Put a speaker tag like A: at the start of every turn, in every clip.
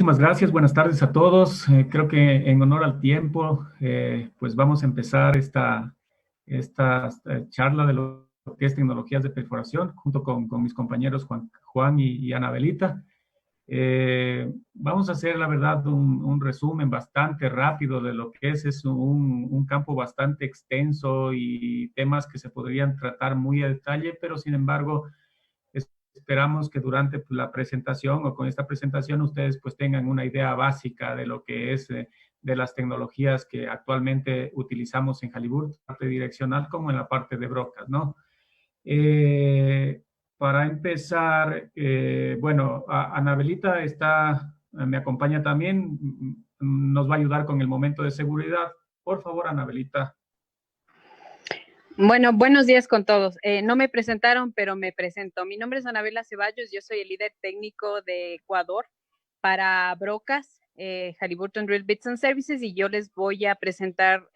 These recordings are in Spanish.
A: Muchísimas gracias, buenas tardes a todos. Creo que en honor al tiempo, pues vamos a empezar esta charla de lo que es tecnologías de perforación, junto con mis compañeros Juan y Anabelita. Vamos a hacer, la verdad, un resumen bastante rápido de lo que es un campo bastante extenso y temas que se podrían tratar muy a detalle, pero sin embargo, esperamos que durante la presentación o con esta presentación ustedes pues tengan una idea básica de lo que es de las tecnologías que actualmente utilizamos en Halliburton, parte direccional como en la parte de brocas, ¿no? Eh, para empezar, bueno, Anabelita me acompaña también, nos va a ayudar con el momento de seguridad. Por favor, Anabelita.
B: Bueno, buenos días con todos. No me presentaron, pero me presento. Mi nombre es Anabela Ceballos, yo soy el líder técnico de Ecuador para Brocas, Halliburton Drill Bits and Services, y yo les voy a presentar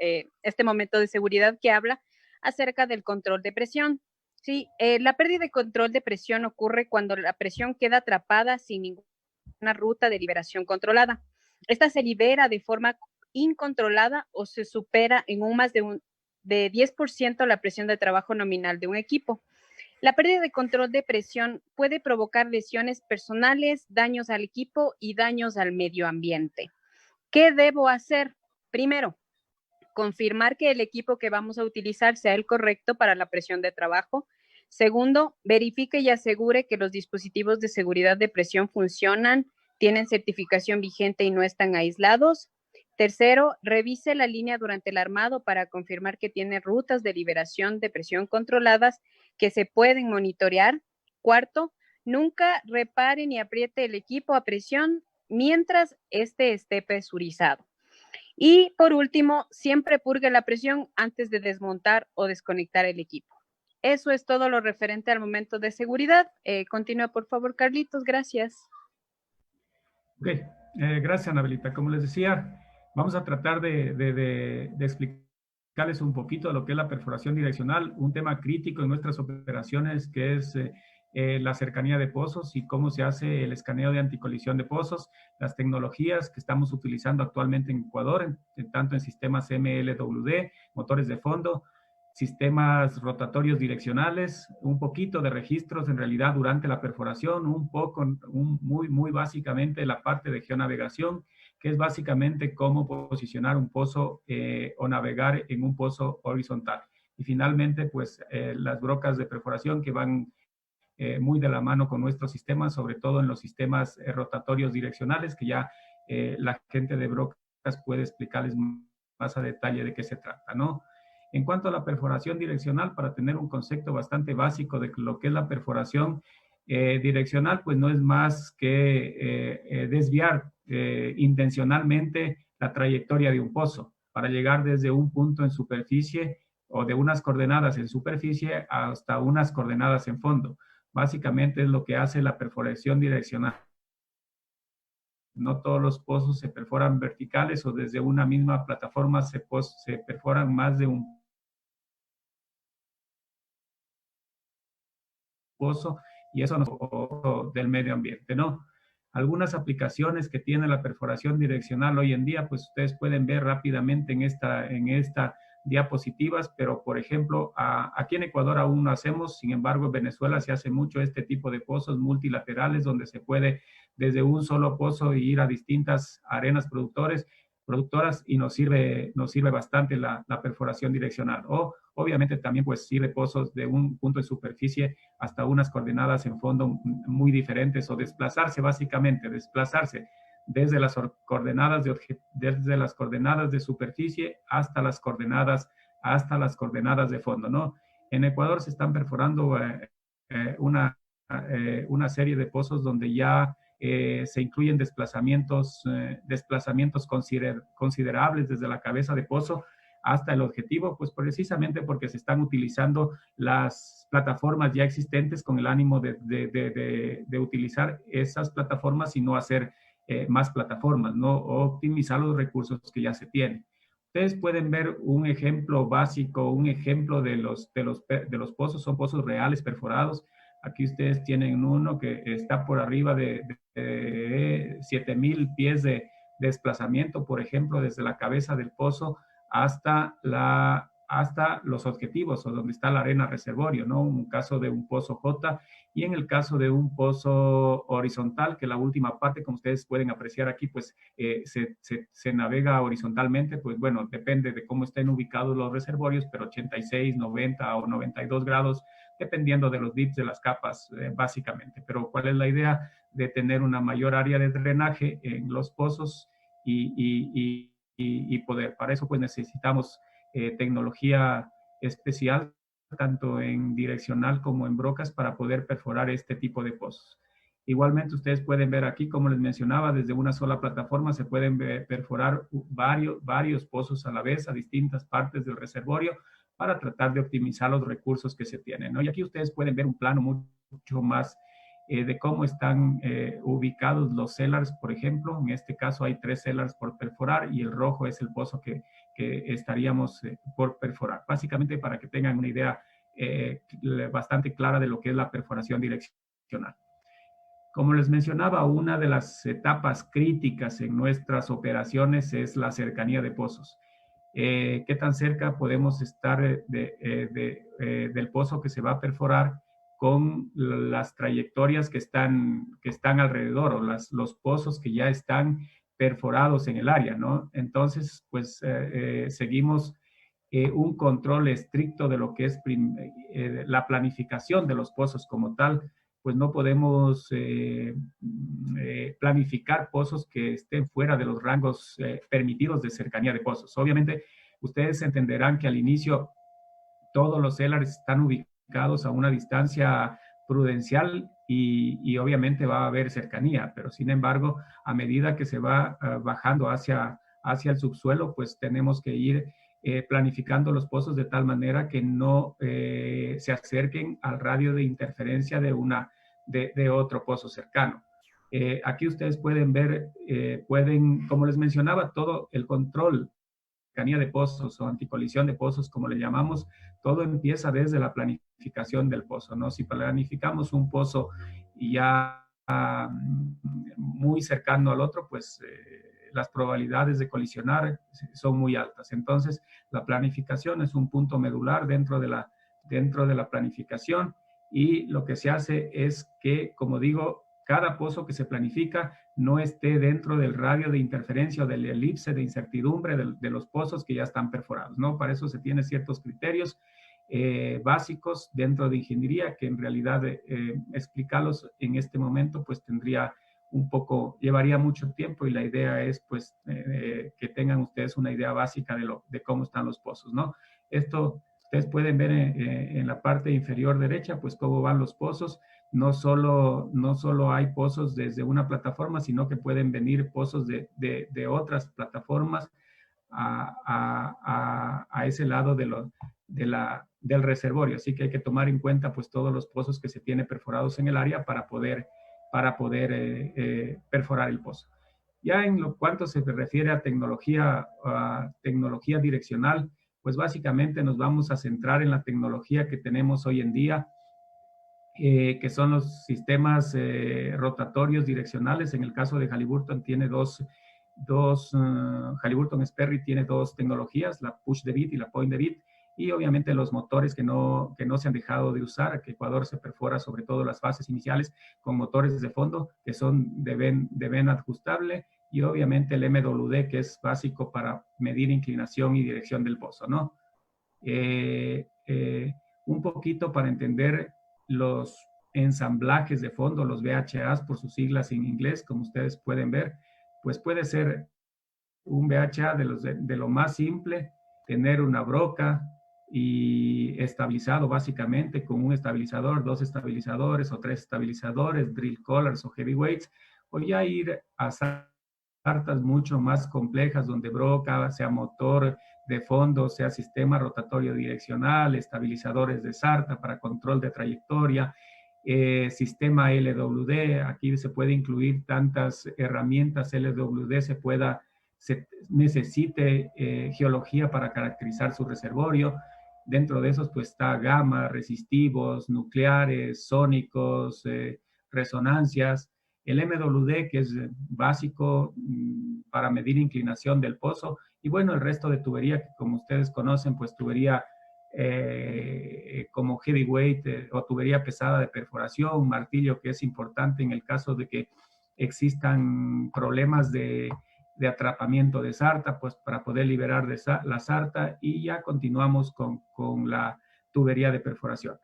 B: este momento de seguridad que habla acerca del control de presión. Sí, la pérdida de control de presión ocurre cuando la presión queda atrapada sin ninguna ruta de liberación controlada. Esta se libera de forma incontrolada o se supera en un más de 10% la presión de trabajo nominal de un equipo. La pérdida de control de presión puede provocar lesiones personales, daños al equipo y daños al medio ambiente. ¿Qué debo hacer? Primero, confirmar que el equipo que vamos a utilizar sea el correcto para la presión de trabajo. Segundo, verifique y asegure que los dispositivos de seguridad de presión funcionan, tienen certificación vigente y no están aislados. Tercero, revise la línea durante el armado para confirmar que tiene rutas de liberación de presión controladas que se pueden monitorear. Cuarto, nunca repare ni apriete el equipo a presión mientras este esté presurizado. Y por último, siempre purgue la presión antes de desmontar o desconectar el equipo. Eso es todo lo referente al momento de seguridad. Continúa, por favor, Carlitos. Gracias.
A: Ok, gracias, Anabelita. Como les decía, vamos a tratar de explicarles un poquito de lo que es la perforación direccional, un tema crítico en nuestras operaciones que es la cercanía de pozos y cómo se hace el escaneo de anticolisión de pozos, las tecnologías que estamos utilizando actualmente en Ecuador, tanto en sistemas MLWD, motores de fondo, sistemas rotatorios direccionales, un poquito de registros en realidad durante la perforación, muy básicamente la parte de geonavegación, que es básicamente cómo posicionar un pozo o navegar en un pozo horizontal. Y finalmente, pues las brocas de perforación que van muy de la mano con nuestros sistemas, sobre todo en los sistemas rotatorios direccionales, que ya la gente de brocas puede explicarles más a detalle de qué se trata, ¿no? En cuanto a la perforación direccional, para tener un concepto bastante básico de lo que es la perforación direccional, pues no es más que desviar intencionalmente la trayectoria de un pozo para llegar desde un punto en superficie o de unas coordenadas en superficie hasta unas coordenadas en fondo. Básicamente es lo que hace la perforación direccional. No todos los pozos se perforan verticales o desde una misma plataforma se perforan más de un pozo y eso nos del medio ambiente, ¿no? Algunas aplicaciones que tiene la perforación direccional hoy en día, pues ustedes pueden ver rápidamente en esta diapositivas, pero por ejemplo, aquí en Ecuador aún no hacemos, sin embargo, en Venezuela se hace mucho este tipo de pozos multilaterales donde se puede desde un solo pozo ir a distintas arenas productoras y nos sirve bastante la perforación direccional. O obviamente también pues sirve pozos de un punto de superficie hasta unas coordenadas en fondo muy diferentes o desplazarse básicamente, desplazarse desde las coordenadas de superficie hasta las coordenadas de fondo, ¿no? En Ecuador se están perforando una serie de pozos donde ya se incluyen desplazamientos considerables desde la cabeza de pozo hasta el objetivo, pues precisamente porque se están utilizando las plataformas ya existentes con el ánimo de utilizar esas plataformas y no hacer más plataformas, ¿no? O optimizar los recursos que ya se tienen. Ustedes pueden ver un ejemplo básico, un ejemplo de los pozos, son pozos reales perforados. Aquí ustedes tienen uno que está por arriba de 7,000 pies de desplazamiento, por ejemplo, desde la cabeza del pozo hasta los objetivos o donde está la arena reservorio, ¿no? Un caso de un pozo J y en el caso de un pozo horizontal, que la última parte, como ustedes pueden apreciar aquí, pues se navega horizontalmente, pues bueno, depende de cómo estén ubicados los reservorios, pero 86, 90 o 92 grados, dependiendo de los dips de las capas, básicamente. Pero ¿cuál es la idea? De tener una mayor área de drenaje en los pozos y poder. Para eso, pues necesitamos tecnología especial, tanto en direccional como en brocas, para poder perforar este tipo de pozos. Igualmente, ustedes pueden ver aquí, como les mencionaba, desde una sola plataforma se pueden perforar varios pozos a la vez a distintas partes del reservorio para tratar de optimizar los recursos que se tienen, ¿no? Y aquí ustedes pueden ver un plano mucho más de cómo están ubicados los cellars, por ejemplo. En este caso hay 3 cellars por perforar y el rojo es el pozo que estaríamos por perforar. Básicamente para que tengan una idea bastante clara de lo que es la perforación direccional. Como les mencionaba, una de las etapas críticas en nuestras operaciones es la cercanía de pozos. ¿Qué tan cerca podemos estar del pozo que se va a perforar con las trayectorias que están alrededor o los pozos que ya están perforados en el área, ¿no? Entonces, pues seguimos un control estricto de lo que es la planificación de los pozos como tal, pues no podemos planificar pozos que estén fuera de los rangos permitidos de cercanía de pozos. Obviamente, ustedes entenderán que al inicio todos los cellars están ubicados a una distancia prudencial y obviamente va a haber cercanía, pero sin embargo, a medida que se va bajando hacia el subsuelo, pues tenemos que ir planificando los pozos de tal manera que no se acerquen al radio de interferencia de otro pozo cercano. Aquí ustedes pueden ver, como les mencionaba, todo el control cercanía de pozos o anticolisión de pozos, como le llamamos, todo empieza desde la planificación del pozo, ¿no? Si planificamos un pozo ya muy cercano al otro, pues las probabilidades de colisionar son muy altas. Entonces, la planificación es un punto medular dentro de la planificación y lo que se hace es que, como digo, cada pozo que se planifica no esté dentro del radio de interferencia o del elipse de incertidumbre de los pozos que ya están perforados, ¿no? Para eso se tienen ciertos criterios básicos dentro de ingeniería que en realidad explicarlos en este momento pues llevaría mucho tiempo y la idea es pues que tengan ustedes una idea básica de cómo están los pozos, ¿no? Esto ustedes pueden ver en la parte inferior derecha pues cómo van los pozos. No solo hay pozos desde una plataforma, sino que pueden venir pozos de otras plataformas a ese lado del reservorio. Así que hay que tomar en cuenta pues todos los pozos que se tienen perforados en el área para poder perforar el pozo. Ya en lo cuanto se refiere a tecnología direccional, pues básicamente nos vamos a centrar en la tecnología que tenemos hoy en día, que son los sistemas rotatorios direccionales. En el caso de Halliburton tiene Halliburton Sperry tiene dos tecnologías, la push the bit y la point the bit, y obviamente los motores que no se han dejado de usar, que Ecuador se perfora sobre todo las fases iniciales con motores de fondo que son de vena ajustable, y obviamente el MWD, que es básico para medir inclinación y dirección del pozo, ¿no? Un poquito para entender los ensamblajes de fondo, los VHAs por sus siglas en inglés, como ustedes pueden ver, pues puede ser un VHA de lo más simple, tener una broca y estabilizado básicamente con un estabilizador, 2 estabilizadores o 3 estabilizadores, drill collars o heavyweights, o ya ir a sartas mucho más complejas donde broca, sea motor de fondo, sea sistema rotatorio direccional, estabilizadores de sarta para control de trayectoria, sistema LWD. Aquí se puede incluir tantas herramientas LWD, se necesite geología para caracterizar su reservorio. Dentro de esos pues está gamma, resistivos, nucleares, sónicos, resonancias. El MWD, que es básico para medir inclinación del pozo, y bueno, el resto de tubería, que como ustedes conocen, pues tubería como heavyweight o tubería pesada de perforación, martillo, que es importante en el caso de que existan problemas de atrapamiento de sarta, pues para poder liberar de la sarta, y ya continuamos con la tubería de perforación.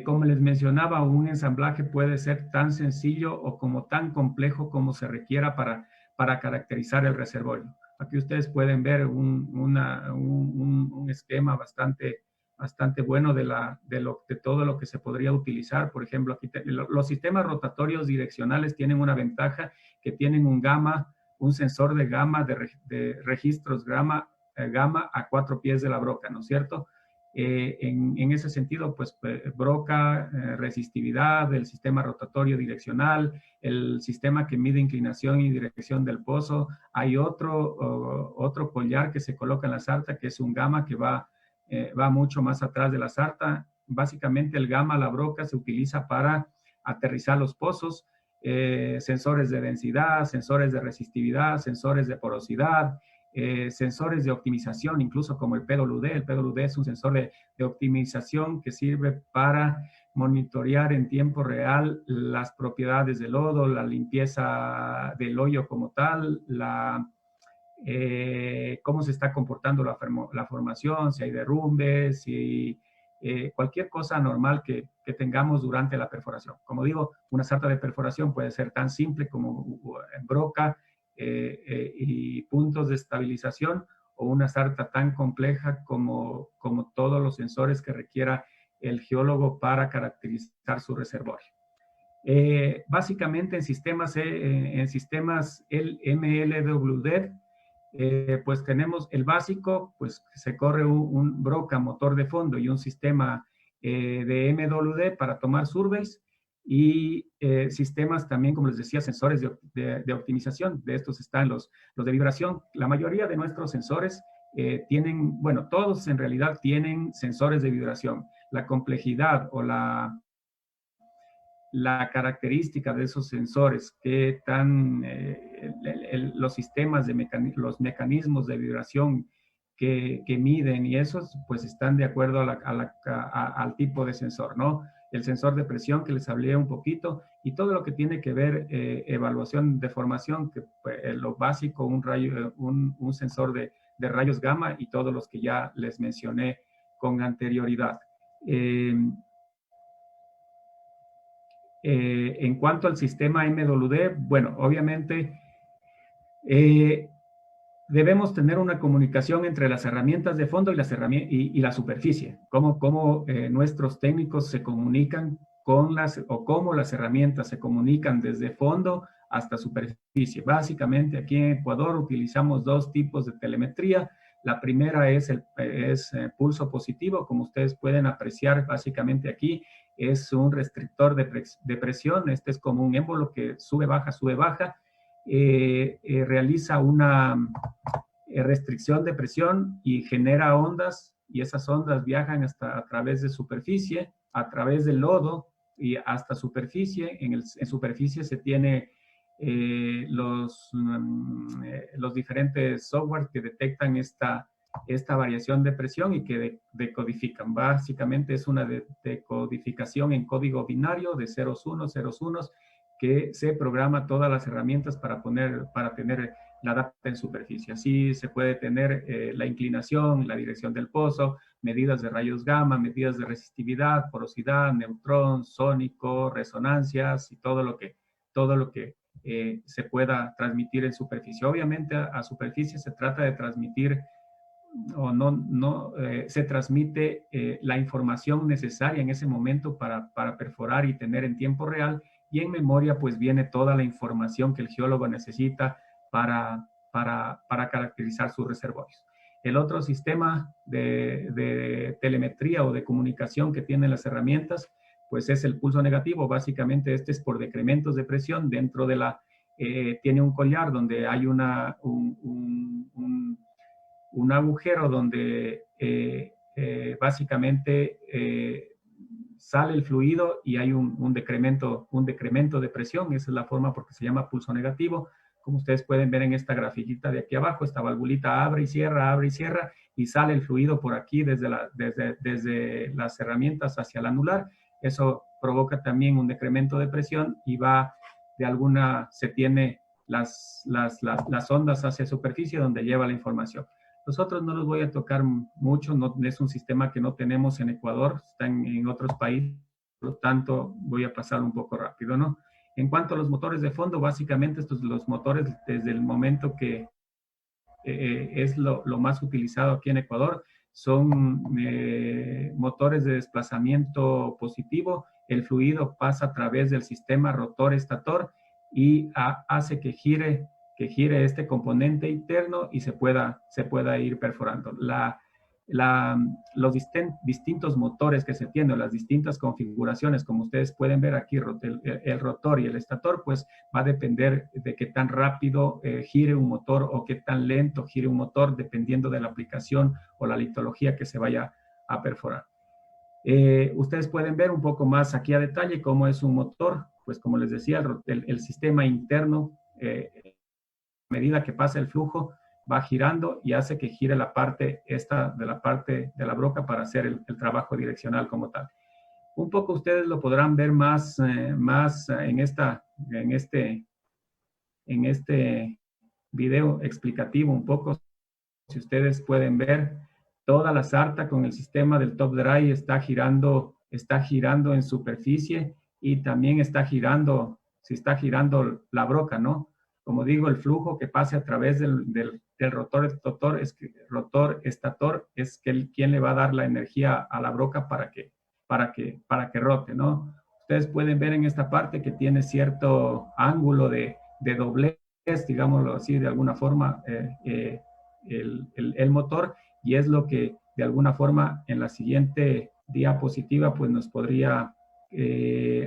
A: Como les mencionaba, un ensamblaje puede ser tan sencillo o como tan complejo como se requiera para caracterizar el reservorio. Aquí ustedes pueden ver un esquema bastante bueno de todo lo que se podría utilizar. Por ejemplo, aquí los sistemas rotatorios direccionales tienen una ventaja, que tienen un sensor de gamma, de registros gamma a 4 pies de la broca, ¿no es cierto? En ese sentido, pues broca, resistividad, el sistema rotatorio direccional, el sistema que mide inclinación y dirección del pozo. Hay otro collar que se coloca en la sarta, que es un gamma que va mucho más atrás de la sarta. Básicamente el gamma, la broca, se utiliza para aterrizar los pozos, sensores de densidad, sensores de resistividad, sensores de porosidad, sensores de optimización, incluso como el PWD. El PWD es un sensor de optimización que sirve para monitorear en tiempo real las propiedades del lodo, la limpieza del hoyo como tal, cómo se está comportando la formación, si hay derrumbes, si cualquier cosa anormal que tengamos durante la perforación. Como digo, una sarta de perforación puede ser tan simple como broca y puntos de estabilización, o una sarta tan compleja como todos los sensores que requiera el geólogo para caracterizar su reservorio. Básicamente en sistemas el MLWD, pues tenemos el básico, pues se corre un broca, motor de fondo, y un sistema de MWD para tomar surveys, y sistemas también, como les decía, sensores de optimización. De estos están los de vibración. La mayoría de nuestros sensores tienen, bueno, todos en realidad tienen sensores de vibración. La complejidad o la característica de esos sensores, qué tan los sistemas los mecanismos de vibración que miden, y esos pues están de acuerdo al tipo de sensor, ¿no? El sensor de presión que les hablé un poquito, y todo lo que tiene que ver evaluación de formación, que pues, lo básico, un sensor de rayos gamma, y todos los que ya les mencioné con anterioridad. En cuanto al sistema MWD, bueno, obviamente debemos tener una comunicación entre las herramientas de fondo y la superficie. Cómo nuestros técnicos se comunican o cómo las herramientas se comunican desde fondo hasta superficie. Básicamente aquí en Ecuador utilizamos dos tipos de telemetría. La primera es pulso positivo, como ustedes pueden apreciar básicamente aquí. Es un restrictor de presión. Este es como un émbolo que sube, baja, realiza una restricción de presión y genera ondas, y esas ondas viajan hasta a través de superficie, a través del lodo y hasta superficie. En superficie se tiene los diferentes software que detectan esta variación de presión y que decodifican. Básicamente es una decodificación en código binario de ceros, unos, que se programa todas las herramientas para tener la data en superficie. Así se puede tener la inclinación, la dirección del pozo, medidas de rayos gamma, medidas de resistividad, porosidad, neutrón, sónico, resonancias, y todo lo que se pueda transmitir en superficie. Obviamente a superficie se trata de transmitir se transmite la información necesaria en ese momento para perforar y tener en tiempo real, y en memoria pues viene toda la información que el geólogo necesita para caracterizar sus reservorios. El otro sistema de telemetría o de comunicación que tienen las herramientas pues es el pulso negativo. Básicamente este es por decrementos de presión. Dentro de tiene un collar donde hay un agujero donde básicamente sale el fluido y hay un decremento de presión. Esa es la forma porque se llama pulso negativo. Como ustedes pueden ver en esta grafiquita de aquí abajo, esta valvulita abre y cierra, y sale el fluido por aquí desde las herramientas hacia el anular. Eso provoca también un decremento de presión y se tiene las ondas hacia superficie donde lleva la información. Los otros no los voy a tocar mucho, no es un sistema que no tenemos en Ecuador, está en otros países, por lo tanto voy a pasar un poco rápido, ¿no? En cuanto a los motores de fondo, básicamente los motores desde el momento que es lo más utilizado aquí en Ecuador, son motores de desplazamiento positivo. El fluido pasa a través del sistema rotor-estator y hace que gire este componente interno y se pueda ir perforando. Los distintos motores que se tienen, las distintas configuraciones, como ustedes pueden ver aquí, el rotor y el estator, pues va a depender de qué tan rápido gire un motor o qué tan lento gire un motor, dependiendo de la aplicación o la litología que se vaya a perforar. Ustedes pueden ver un poco más aquí a detalle cómo es un motor. Pues como les decía, el sistema interno, a medida que pasa el flujo, va girando y hace que gire la parte de la broca para hacer el trabajo direccional como tal. Un poco ustedes lo podrán ver más en este video explicativo un poco. Si ustedes pueden ver, toda la sarta con el sistema del top dry está girando en superficie y también se está girando la broca, ¿no? Como digo, el flujo que pase a través del rotor estator es quien le va a dar la energía a la broca para que rote, ¿no? Ustedes pueden ver en esta parte que tiene cierto ángulo de doblez, digámoslo así, de alguna forma, el motor, y es lo que de alguna forma en la siguiente diapositiva pues nos podría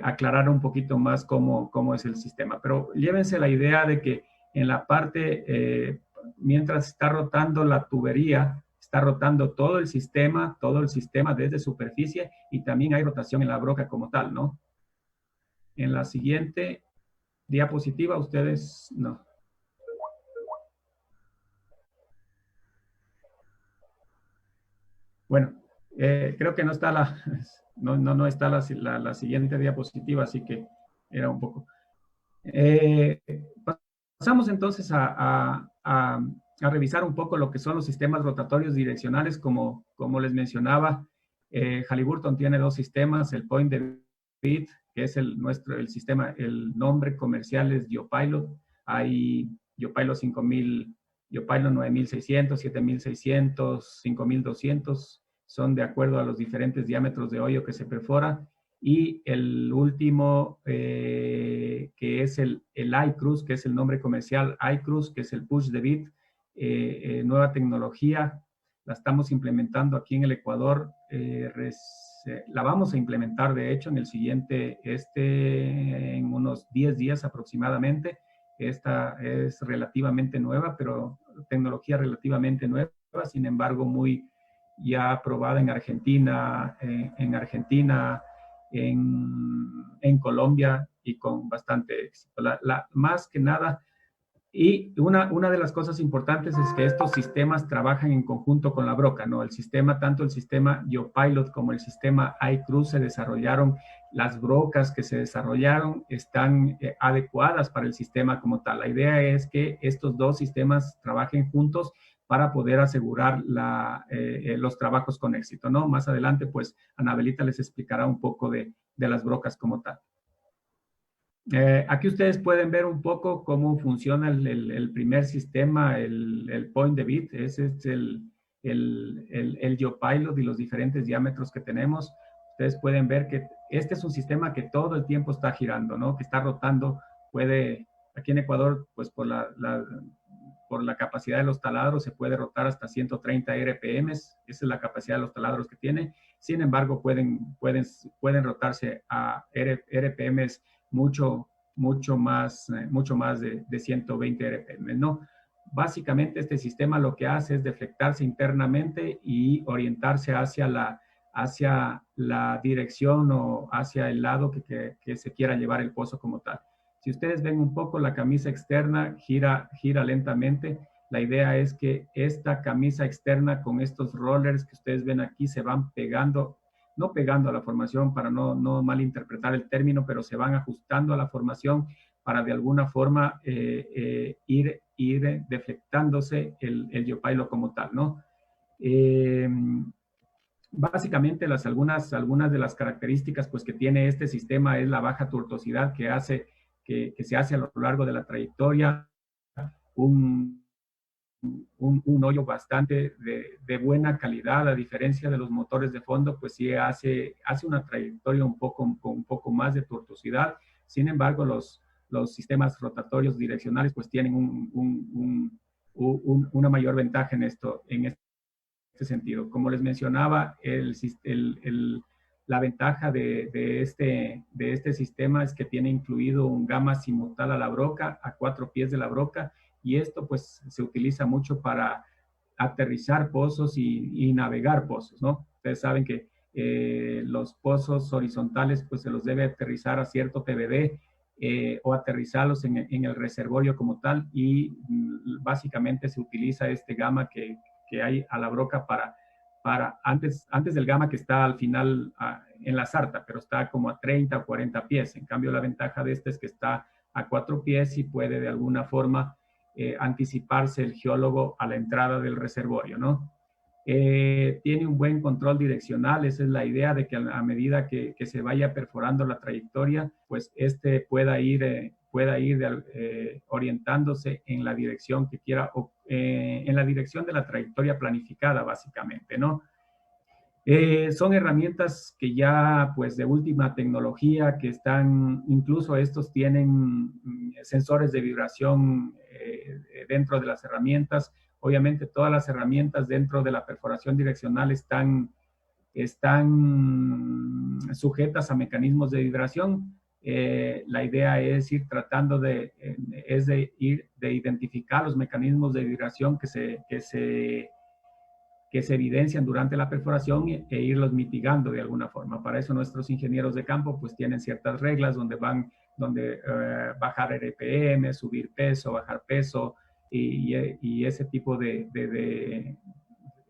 A: aclarar un poquito más cómo es el sistema. Pero llévense la idea de que en la parte, mientras está rotando la tubería, está rotando todo el sistema desde superficie, y también hay rotación en la broca como tal, ¿no? En la siguiente diapositiva ustedes, no. Bueno, creo que no está no está la siguiente diapositiva, así que era un poco. Pasamos entonces a revisar un poco lo que son los sistemas rotatorios direccionales. Como les mencionaba, Halliburton tiene dos sistemas, el Point de Beat, que es el sistema, el nombre comercial es GeoPilot. Hay GeoPilot 5000, GeoPilot 9600, 7600, 5200, son de acuerdo a los diferentes diámetros de hoyo que se perfora. Y el último, que es el iCruise, que es el nombre comercial iCruise, que es el Push the Beat, nueva tecnología. La estamos implementando aquí en el Ecuador. La vamos a implementar, de hecho, en unos 10 días aproximadamente. Esta es relativamente nueva, pero tecnología relativamente nueva, sin embargo, muy ya aprobada en Argentina, en Colombia, y con bastante éxito. Más que nada, y una de las cosas importantes es que estos sistemas trabajan en conjunto con la broca, ¿no? Tanto el sistema GeoPilot como el sistema iCruise se desarrollaron, las brocas que se desarrollaron están adecuadas para el sistema como tal. La idea es que estos dos sistemas trabajen juntos para poder asegurar los trabajos con éxito, ¿no? Más adelante, pues, Anabelita les explicará un poco de las brocas como tal. Aquí ustedes pueden ver un poco cómo funciona el primer sistema, el Point de Beat. Ese es el GeoPilot y los diferentes diámetros que tenemos. Ustedes pueden ver que este es un sistema que todo el tiempo está girando, ¿no? Que está rotando. Aquí en Ecuador, pues por la capacidad de los taladros, se puede rotar hasta 130 RPM. Esa es la capacidad de los taladros que tiene. Sin embargo, pueden rotarse a RPMs mucho más de 120 RPM, ¿no? básicamente este sistema lo que hace es deflectarse internamente y orientarse hacia la dirección o hacia el lado que se quiera llevar el pozo como tal. Si ustedes ven un poco, la camisa externa gira lentamente. La idea es que esta camisa externa con estos rollers que ustedes ven aquí se van pegando, no pegando a la formación para no malinterpretar el término, pero se van ajustando a la formación para de alguna forma ir deflectándose el geopilot como tal, ¿no? Básicamente algunas de las características pues, que tiene este sistema es la baja tortuosidad que se hace a lo largo de la trayectoria, un hoyo bastante de buena calidad, a diferencia de los motores de fondo, pues sí hace una trayectoria con un poco más de tortuosidad. Sin embargo, los sistemas rotatorios direccionales pues tienen una mayor ventaja en este sentido. Como les mencionaba, la ventaja de este sistema es que tiene incluido un gamma simutal a la broca, a 4 pies de la broca, y esto pues se utiliza mucho para aterrizar pozos y navegar pozos, ¿no? Ustedes saben que los pozos horizontales pues se los debe aterrizar a cierto PVD o aterrizarlos en el reservorio como tal, y básicamente se utiliza este gamma que hay a la broca para antes del gamma que está al final en la sarta, pero está como a 30 o 40 pies. En cambio, la ventaja de este es que está a 4 pies y puede de alguna forma anticiparse el geólogo a la entrada del reservorio, ¿no? Tiene un buen control direccional. Esa es la idea, de que a medida que se vaya perforando la trayectoria, pues este pueda ir orientándose en la dirección que quiera, en la dirección de la trayectoria planificada, básicamente, ¿no? Son herramientas que ya, pues, de última tecnología, que están, incluso estos tienen sensores de vibración dentro de las herramientas. Obviamente, todas las herramientas dentro de la perforación direccional están sujetas a mecanismos de vibración. La idea es ir tratando de identificar los mecanismos de vibración que se evidencian durante la perforación e irlos mitigando de alguna forma. Para eso nuestros ingenieros de campo pues tienen ciertas reglas donde bajar RPM, subir peso, bajar peso y ese tipo de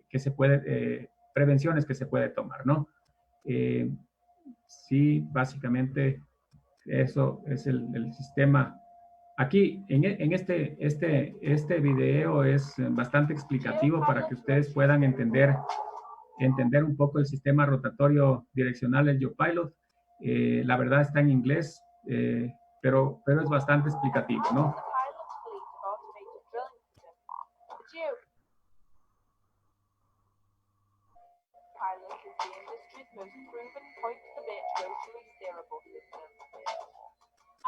A: que se puede, prevenciones que se puede tomar, ¿no? Sí, básicamente eso es el sistema. Aquí, en este video es bastante explicativo para que ustedes puedan entender un poco el sistema rotatorio direccional del GeoPilot. La verdad está en inglés, pero es bastante explicativo, ¿no?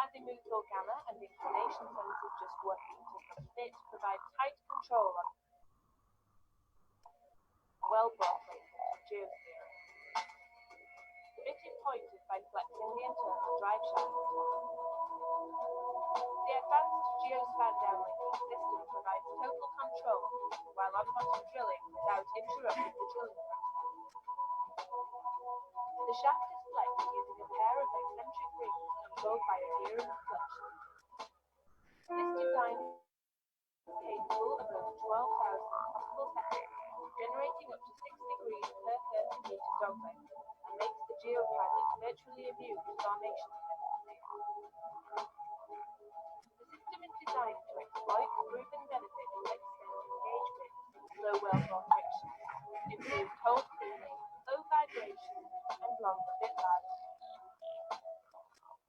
C: Azimuthal gamma and inclination sensors just working to some fit provide tight control on well-brought geosteering. The bit is pointed by flexing the internal drive shaft. The advanced geospan downlinking system provides total control while on-bottom drilling without interrupting the drilling process. The shaft is flexed using a pair of eccentric rings controlled by a gear and deflection. This design is capable of over 12,000 possible settings, generating up to 6 degrees per 30 meter dogleg, and makes the GeoPilot virtually immune to formation sensitivity. The system is designed to exploit the proven benefits of extended gauge width, low wellbore friction, improved hole cleaning, low vibration, and long fit life.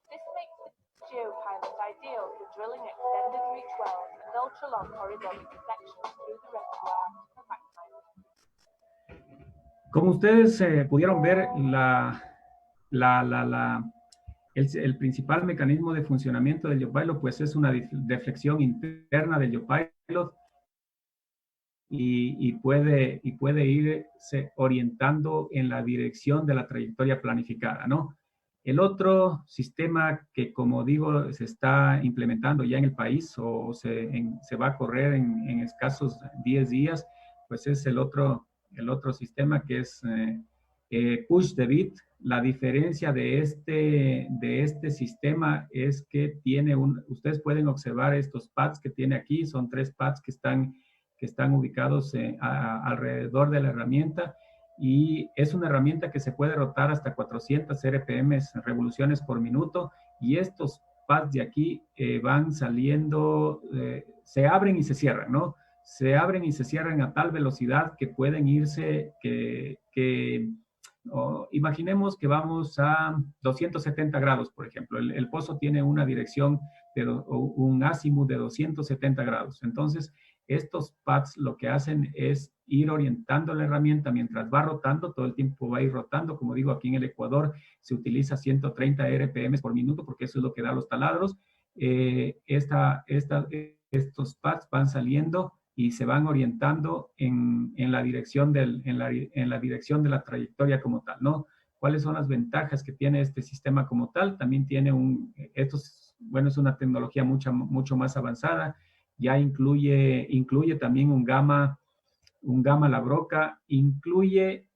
C: This makes the GeoPilot ideal for drilling extended reach wells and ultra-long horizontal sections through the reservoir for maximizing.
A: Como ustedes pudieron ver, el principal mecanismo de funcionamiento del GeoPilot pues es una deflexión interna del GeoPilot y puede irse orientando en la dirección de la trayectoria planificada, ¿no? El otro sistema que, como digo, se está implementando ya en el país o se va a correr en escasos 10 días, pues es el otro sistema que es Push the Bit. La diferencia de este sistema es que tiene ustedes pueden observar estos pads que tiene aquí, son 3 pads que están ubicados alrededor de la herramienta y es una herramienta que se puede rotar hasta 400 RPM, revoluciones por minuto, y estos pads de aquí van saliendo, se abren y se cierran, ¿no? Se abren y se cierran a tal velocidad que pueden irse, imaginemos que vamos a 270 grados, por ejemplo. El pozo tiene una dirección, un azimut de 270 grados. Entonces, estos pads lo que hacen es ir orientando la herramienta mientras va rotando, todo el tiempo va a ir rotando. Como digo, aquí en el Ecuador se utiliza 130 RPM por minuto porque eso es lo que da los taladros. Estos pads van saliendo y se van orientando en la dirección en la dirección de la trayectoria como tal, ¿no? ¿Cuáles son las ventajas que tiene este sistema como tal? También tiene bueno, es una tecnología mucho más avanzada, ya incluye también un gamma la broca, incluye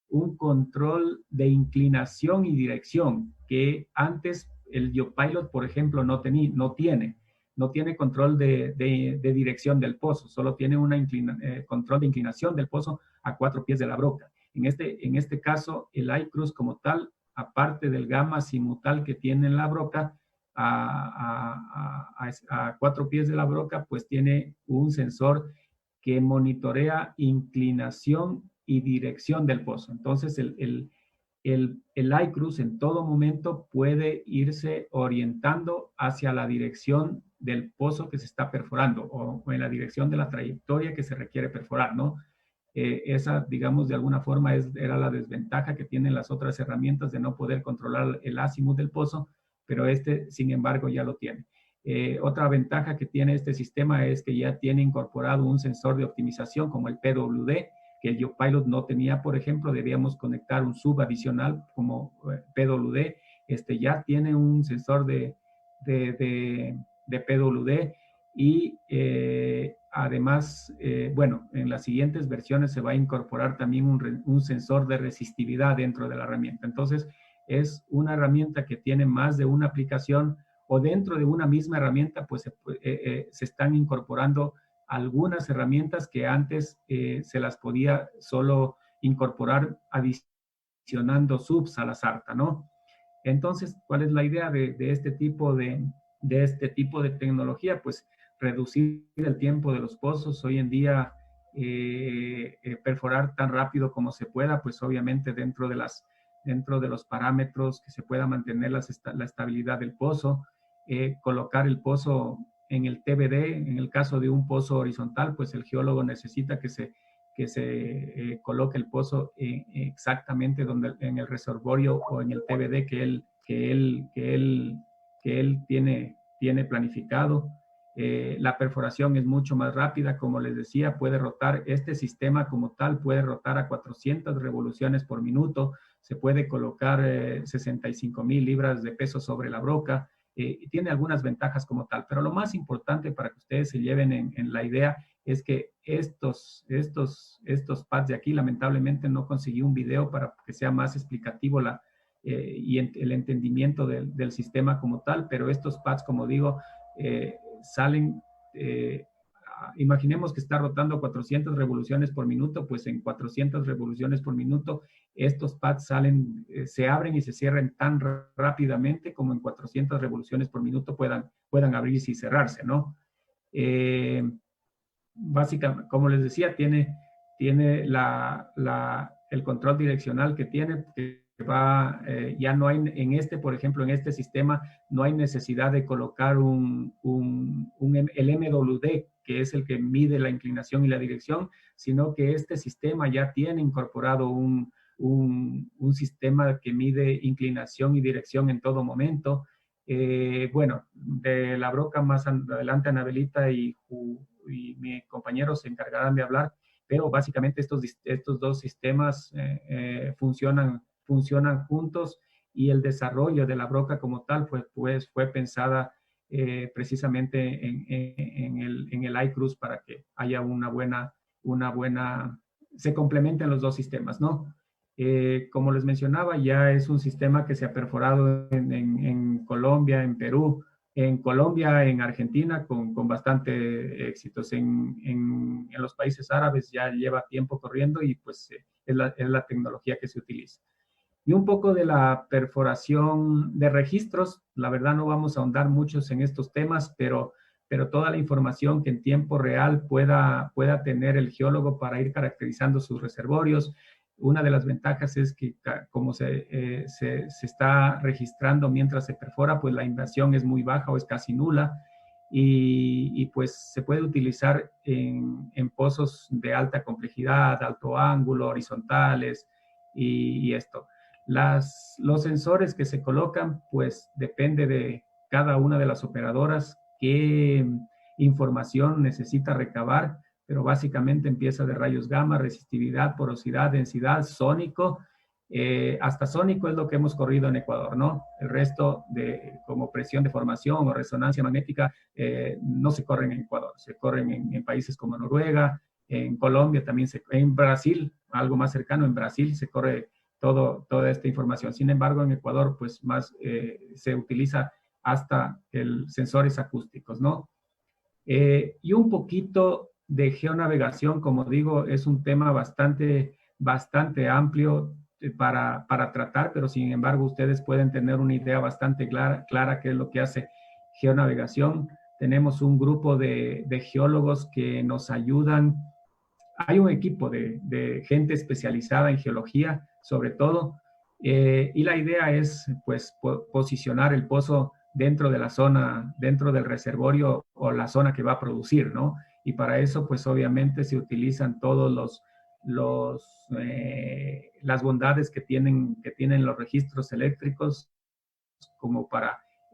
A: un control de inclinación y dirección que antes el GeoPilot, por ejemplo, no tiene control de dirección del pozo, solo tiene control de inclinación del pozo a 4 pies de la broca. En este caso, el iCruise como tal, aparte del gamma simutal que tiene en la broca, a 4 pies de la broca, pues tiene un sensor que monitorea inclinación y dirección del pozo. Entonces, el iCruise en todo momento puede irse orientando hacia la dirección del pozo que se está perforando o en la dirección de la trayectoria que se requiere perforar, ¿no? Esa, digamos, de alguna forma era la desventaja que tienen las otras herramientas de no poder controlar el azimut del pozo, pero sin embargo, ya lo tiene. Otra ventaja que tiene este sistema es que ya tiene incorporado un sensor de optimización como el PWD, que el GeoPilot no tenía, por ejemplo. Debíamos conectar un sub adicional como PWD. Ya tiene un sensor de PWD y además, bueno, en las siguientes versiones se va a incorporar también un sensor de resistividad dentro de la herramienta. Entonces, es una herramienta que tiene más de una aplicación, o dentro de una misma herramienta, pues se están incorporando algunas herramientas que antes se las podía solo incorporar adicionando subs a la sarta, ¿no? Entonces, ¿cuál es la idea de este tipo de tecnología? Pues reducir el tiempo de los pozos. Hoy en día, perforar tan rápido como se pueda, pues obviamente dentro de los parámetros que se pueda mantener la estabilidad del pozo, colocar el pozo en el TBD. En el caso de un pozo horizontal, pues el geólogo necesita que se coloque el pozo exactamente en el reservorio o en el TBD que él tiene planificado. La perforación es mucho más rápida, como les decía, puede rotar, este sistema como tal puede rotar a 400 revoluciones por minuto, se puede colocar 65,000 libras de peso sobre la broca, tiene algunas ventajas como tal, pero lo más importante para que ustedes se lleven en la idea es que estos pads de aquí, lamentablemente no conseguí un video para que sea más explicativo y el entendimiento del sistema como tal, pero estos pads, como digo, salen, imaginemos que está rotando 400 revoluciones por minuto, pues en 400 revoluciones por minuto, estos pads se abren y se cierran tan rápidamente como en 400 revoluciones por minuto puedan abrirse y cerrarse, ¿no? Básicamente, como les decía, tiene el control direccional que tiene, que ya no hay por ejemplo, en este sistema, no hay necesidad de colocar el MWD, que es el que mide la inclinación y la dirección, sino que este sistema ya tiene incorporado un sistema que mide inclinación y dirección en todo momento. Bueno, de la broca más adelante Anabelita y mis compañeros se encargarán de hablar, pero básicamente estos dos sistemas funcionan juntos y el desarrollo de la broca como tal fue pensada precisamente en el iCruise para que haya se complementen los dos sistemas, ¿no? Como les mencionaba, ya es un sistema que se ha perforado en Colombia, en Perú, en Colombia, en Argentina, con bastante éxitos. En los países árabes ya lleva tiempo corriendo y pues es la tecnología que se utiliza. Y un poco de la perforación de registros, la verdad no vamos a ahondar muchos en estos temas, pero toda la información que en tiempo real pueda tener el geólogo para ir caracterizando sus reservorios. Una de las ventajas es que como se está registrando mientras se perfora, pues la invasión es muy baja o es casi nula y pues se puede utilizar en pozos de alta complejidad, alto ángulo, horizontales y esto. Los sensores que se colocan, pues depende de cada una de las operadoras qué información necesita recabar, pero básicamente empieza de rayos gamma, resistividad, porosidad, densidad, sónico, hasta sónico es lo que hemos corrido en Ecuador, ¿no? El resto como presión de formación o resonancia magnética no se corren en Ecuador, se corren en países como Noruega, en Colombia también, en Brasil, algo más cercano, en Brasil se corre toda esta información. Sin embargo, en Ecuador, pues más se utiliza hasta sensores acústicos, ¿no? Y un poquito de geonavegación, como digo, es un tema bastante amplio para tratar, pero sin embargo ustedes pueden tener una idea bastante clara qué es lo que hace geonavegación. Tenemos un grupo de geólogos que nos ayudan. Hay un equipo de gente especializada en geología, sobre todo, y la idea es, pues, posicionar el pozo dentro de la zona, dentro del reservorio o la zona que va a producir, ¿no? Y para eso, pues, obviamente se utilizan todos las bondades que tienen los registros eléctricos como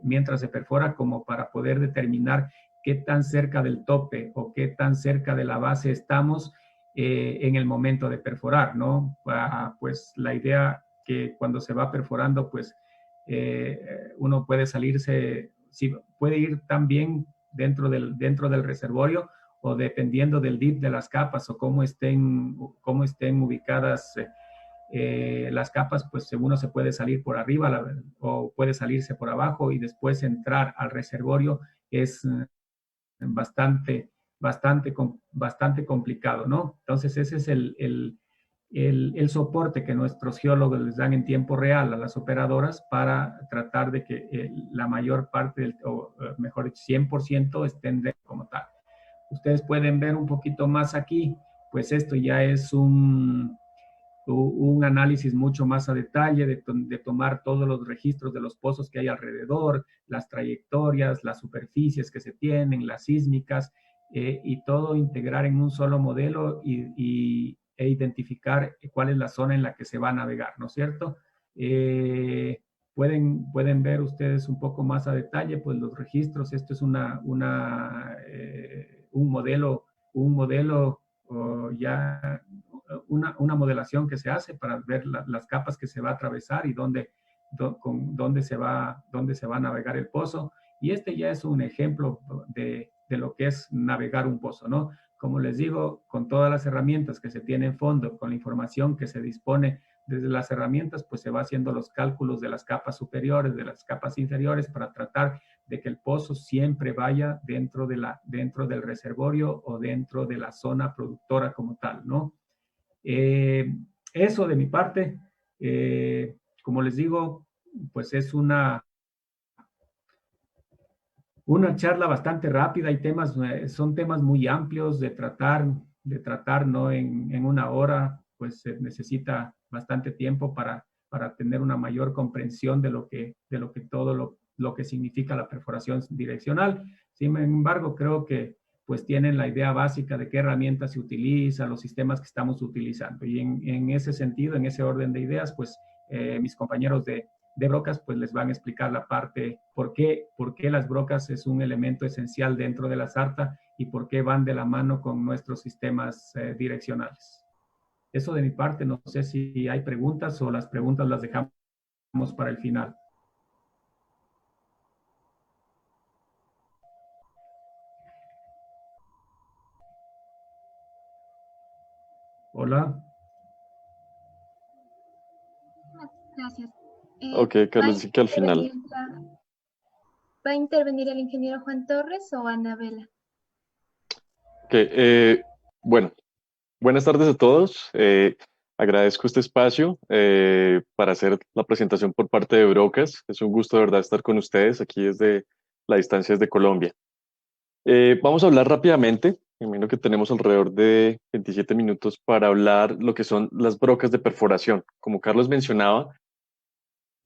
A: mientras se perfora, como para poder determinar qué tan cerca del tope o qué tan cerca de la base estamos en el momento de perforar, ¿no? Pues la idea que cuando se va perforando, pues uno puede puede ir también dentro del reservorio o dependiendo del dip de las capas o cómo estén ubicadas las capas, pues uno se puede salir por arriba o puede salirse por abajo y después entrar al reservorio es bastante complicado, ¿no? Entonces ese es el soporte que nuestros geólogos les dan en tiempo real a las operadoras para tratar de que la mayor parte, o mejor dicho, 100% estén como tal. Ustedes pueden ver un poquito más aquí, pues esto ya es un análisis mucho más a detalle de tomar todos los registros de los pozos que hay alrededor, las trayectorias, las superficies que se tienen, las sísmicas, y todo integrar en un solo modelo e identificar cuál es la zona en la que se va a navegar, ¿no es cierto? Pueden ver ustedes un poco más a detalle, pues los registros, esto es un modelo ya una modelación que se hace para ver las capas que se va a atravesar y dónde se va a navegar el pozo. Y este ya es un ejemplo de lo que es navegar un pozo, ¿no? Como les digo, con todas las herramientas que se tiene en fondo, con la información que se dispone desde las herramientas, pues se va haciendo los cálculos de las capas superiores, de las capas inferiores, para tratar de que el pozo siempre vaya dentro del reservorio o dentro de la zona productora como tal, ¿no? Eso de mi parte, como les digo, pues es una charla bastante rápida y son temas muy amplios de tratar, ¿no? En una hora, pues se necesita bastante tiempo para tener una mayor comprensión de lo que todo lo que significa la perforación direccional. Sin embargo, creo que pues tienen la idea básica de qué herramientas se utiliza, los sistemas que estamos utilizando. Y en ese sentido, en ese orden de ideas, pues mis compañeros de brocas, pues les van a explicar la parte por qué las brocas es un elemento esencial dentro de la SARTA y por qué van de la mano con nuestros sistemas direccionales. Eso de mi parte, no sé si hay preguntas o las preguntas las dejamos para el final. Hola.
D: Gracias.
E: Ok, Carlos, sí que al final.
D: ¿Va a intervenir el ingeniero Juan Torres o Anabela?
E: Ok, bueno, buenas tardes a todos. Agradezco este espacio para hacer la presentación por parte de Brocas. Es un gusto de verdad estar con ustedes aquí desde la distancia desde Colombia. Vamos a hablar rápidamente. Me imagino que tenemos alrededor de 27 minutos para hablar lo que son las brocas de perforación. Como Carlos mencionaba,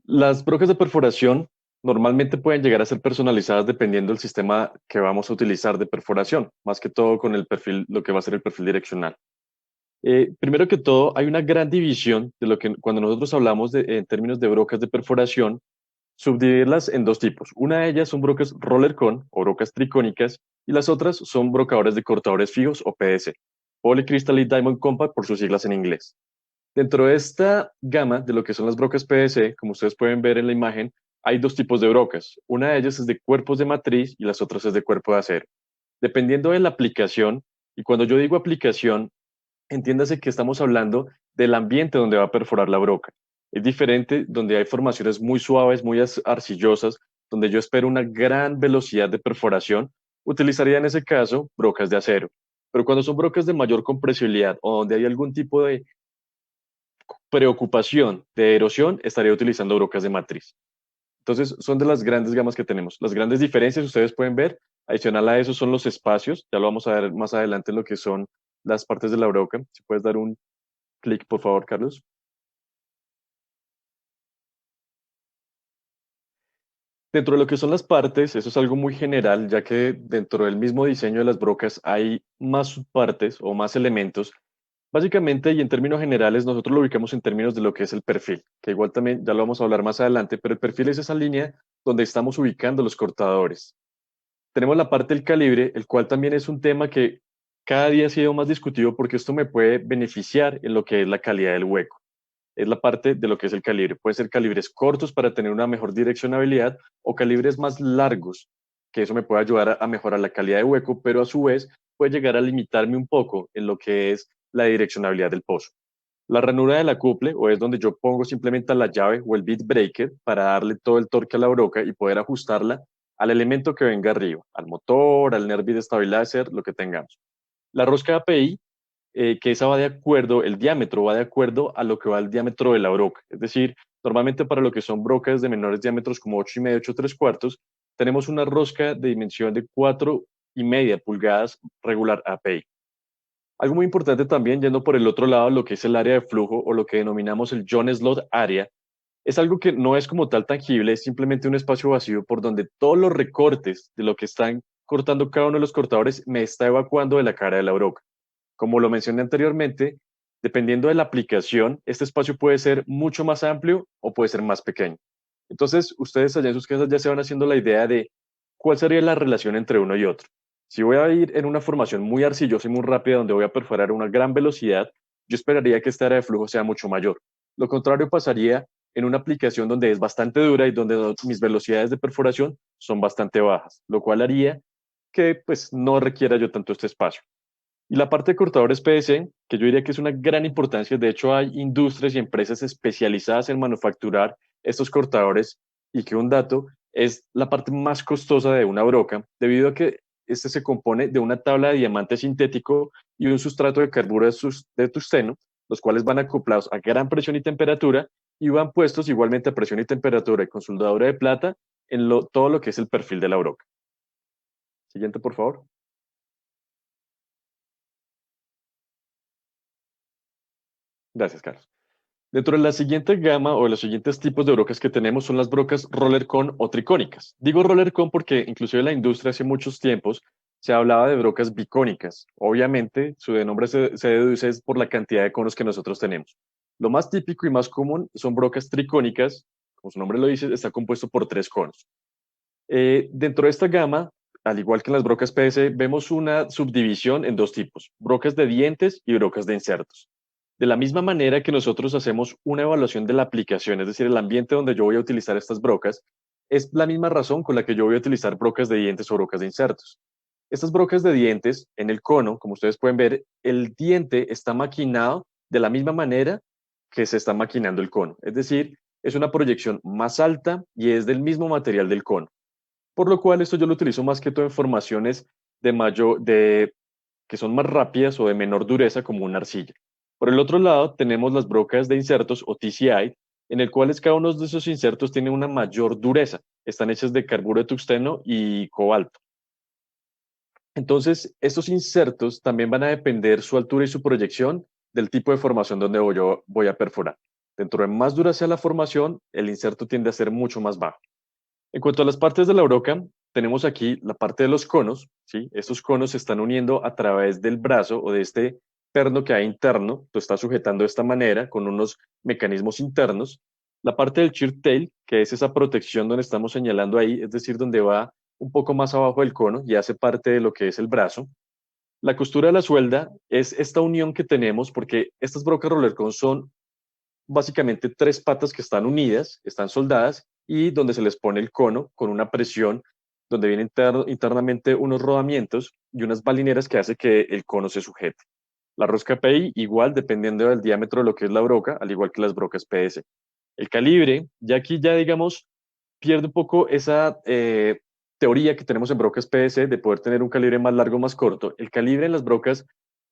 E: las brocas de perforación normalmente pueden llegar a ser personalizadas dependiendo del sistema que vamos a utilizar de perforación, más que todo con el perfil, lo que va a ser el perfil direccional. Primero que todo, hay una gran división de lo que cuando nosotros hablamos en términos de brocas de perforación, subdividirlas en dos tipos. Una de ellas son brocas roller cone o brocas tricónicas y las otras son brocadores de cortadores fijos o PDC, Polycrystalline Diamond Compact por sus siglas en inglés. Dentro de esta gama de lo que son las brocas PVC, como ustedes pueden ver en la imagen, hay dos tipos de brocas. Una de ellas es de cuerpos de matriz y las otras es de cuerpo de acero. Dependiendo de la aplicación, y cuando yo digo aplicación, entiéndase que estamos hablando del ambiente donde va a perforar la broca. Es diferente donde hay formaciones muy suaves, muy arcillosas, donde yo espero una gran velocidad de perforación, utilizaría en ese caso brocas de acero. Pero cuando son brocas de mayor compresibilidad o donde hay algún tipo de preocupación de erosión, estaría utilizando brocas de matriz. Entonces, son de las grandes gamas que tenemos. Las grandes diferencias, ustedes pueden ver, adicional a eso son los espacios, ya lo vamos a ver más adelante en lo que son las partes de la broca. Si puedes dar un clic, por favor, Carlos. Dentro de lo que son las partes, eso es algo muy general, ya que dentro del mismo diseño de las brocas hay más subpartes o más elementos. Básicamente, y en términos generales, nosotros lo ubicamos en términos de lo que es el perfil, que igual también ya lo vamos a hablar más adelante, pero el perfil es esa línea donde estamos ubicando los cortadores. Tenemos la parte del calibre, el cual también es un tema que cada día ha sido más discutido porque esto me puede beneficiar en lo que es la calidad del hueco. Es la parte de lo que es el calibre. Puede ser calibres cortos para tener una mejor direccionabilidad o calibres más largos, que eso me puede ayudar a mejorar la calidad de hueco, pero a su vez puede llegar a limitarme un poco en lo que es la direccionabilidad del pozo. La ranura del acople, o es donde yo pongo simplemente la llave o el bit breaker para darle todo el torque a la broca y poder ajustarla al elemento que venga arriba, al motor, al nervio stabilizer, lo que tengamos. La rosca de API, que esa va de acuerdo, el diámetro va de acuerdo a lo que va el diámetro de la broca. Es decir, normalmente para lo que son brocas de menores diámetros como 8,5, 8,3/4, tenemos una rosca de dimensión de 4,5 pulgadas regular API. Algo muy importante también, yendo por el otro lado, lo que es el área de flujo o lo que denominamos el John Slot Area, es algo que no es como tal tangible, es simplemente un espacio vacío por donde todos los recortes de lo que están cortando cada uno de los cortadores me está evacuando de la cara de la broca. Como lo mencioné anteriormente, dependiendo de la aplicación, este espacio puede ser mucho más amplio o puede ser más pequeño. Entonces, ustedes allá en sus casas ya se van haciendo la idea de cuál sería la relación entre uno y otro. Si voy a ir en una formación muy arcillosa y muy rápida donde voy a perforar a una gran velocidad, yo esperaría que esta área de flujo sea mucho mayor. Lo contrario pasaría en una aplicación donde es bastante dura y donde mis velocidades de perforación son bastante bajas, lo cual haría que pues no requiera yo tanto este espacio. Y la parte de cortadores PVC, que yo diría que es una gran importancia, de hecho hay industrias y empresas especializadas en manufacturar estos cortadores y que un dato es la parte más costosa de una broca, debido a que este se compone de una tabla de diamante sintético y un sustrato de carburo de tungsteno, los cuales van acoplados a gran presión y temperatura y van puestos igualmente a presión y temperatura y con soldadura de plata en todo lo que es el perfil de la broca. Siguiente, por favor. Gracias, Carlos. Dentro de la siguiente gama o de los siguientes tipos de brocas que tenemos son las brocas roller cone o tricónicas. Digo roller cone porque inclusive en la industria hace muchos tiempos se hablaba de brocas bicónicas. Obviamente su nombre se deduce por la cantidad de conos que nosotros tenemos. Lo más típico y más común son brocas tricónicas, como su nombre lo dice, está compuesto por 3 conos. Dentro de esta gama, al igual que en las brocas PVC, vemos una subdivisión en dos tipos, brocas de dientes y brocas de insertos. De la misma manera que nosotros hacemos una evaluación de la aplicación, es decir, el ambiente donde yo voy a utilizar estas brocas, es la misma razón con la que yo voy a utilizar brocas de dientes o brocas de insertos. Estas brocas de dientes, en el cono, como ustedes pueden ver, el diente está maquinado de la misma manera que se está maquinando el cono. Es decir, es una proyección más alta y es del mismo material del cono. Por lo cual, esto yo lo utilizo más que todo en formaciones que son más rápidas o de menor dureza, como una arcilla. Por el otro lado, tenemos las brocas de insertos o TCI, en el cual cada uno de esos insertos tiene una mayor dureza. Están hechas de carburo de tungsteno y cobalto. Entonces, estos insertos también van a depender su altura y su proyección del tipo de formación donde yo voy a perforar. Dentro de más dura sea la formación, el inserto tiende a ser mucho más bajo. En cuanto a las partes de la broca, tenemos aquí la parte de los conos, ¿sí? Estos conos se están uniendo a través del brazo o de este perno que hay interno, lo está sujetando de esta manera con unos mecanismos internos. La parte del shear tail, que es esa protección donde estamos señalando ahí, es decir, donde va un poco más abajo del cono y hace parte de lo que es el brazo. La costura de la suelda es esta unión que tenemos porque estas brocas roller cone son básicamente tres patas que están unidas, están soldadas y donde se les pone el cono con una presión donde vienen internamente unos rodamientos y unas balineras que hace que el cono se sujete. La rosca PI igual dependiendo del diámetro de lo que es la broca, al igual que las brocas PS. El calibre, ya aquí ya digamos, pierde un poco esa teoría que tenemos en brocas PS de poder tener un calibre más largo o más corto. El calibre en las brocas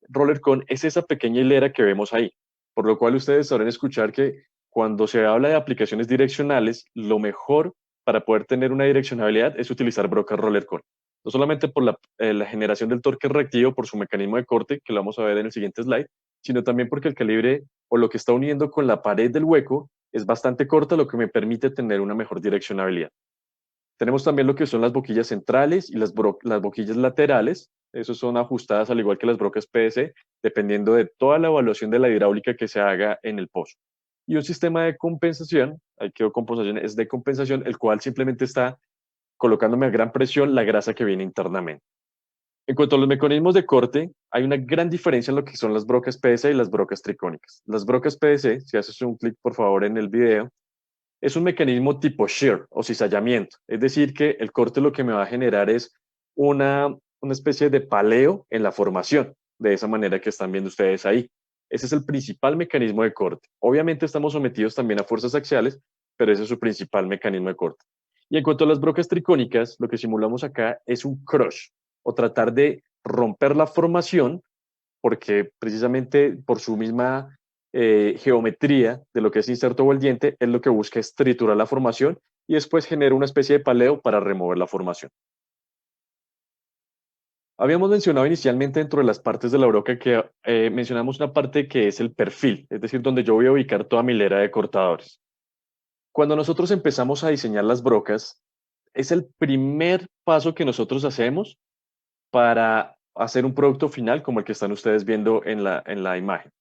E: roller cone es esa pequeña hilera que vemos ahí, por lo cual ustedes sabrán escuchar que cuando se habla de aplicaciones direccionales, lo mejor para poder tener una direccionabilidad es utilizar brocas roller cone. No solamente por la generación del torque reactivo, por su mecanismo de corte, que lo vamos a ver en el siguiente slide, sino también porque el calibre o lo que está uniendo con la pared del hueco es bastante corta, lo que me permite tener una mejor direccionabilidad. Tenemos también lo que son las boquillas centrales y las boquillas laterales. Esas son ajustadas al igual que las brocas PS, dependiendo de toda la evaluación de la hidráulica que se haga en el pozo. Y un sistema de compensación, aquí quedó compensación, es de compensación, el cual simplemente está colocándome a gran presión la grasa que viene internamente. En cuanto a los mecanismos de corte, hay una gran diferencia en lo que son las brocas PS y las brocas tricónicas. Las brocas PS, si haces un clic por favor en el video, es un mecanismo tipo shear o cizallamiento. Es decir, que el corte lo que me va a generar es una especie de paleo en la formación, de esa manera que están viendo ustedes ahí. Ese es el principal mecanismo de corte. Obviamente estamos sometidos también a fuerzas axiales, pero ese es su principal mecanismo de corte. Y en cuanto a las brocas tricónicas, lo que simulamos acá es un crush o tratar de romper la formación porque precisamente por su misma geometría de lo que es inserto o el diente, es lo que busca es triturar la formación y después genera una especie de paleo para remover la formación. Habíamos mencionado inicialmente dentro de las partes de la broca que mencionamos una parte que es el perfil, es decir, donde yo voy a ubicar toda mi hilera de cortadores. Cuando nosotros empezamos a diseñar las brocas, es el primer paso que nosotros hacemos para hacer un producto final como el que están ustedes viendo en la imagen.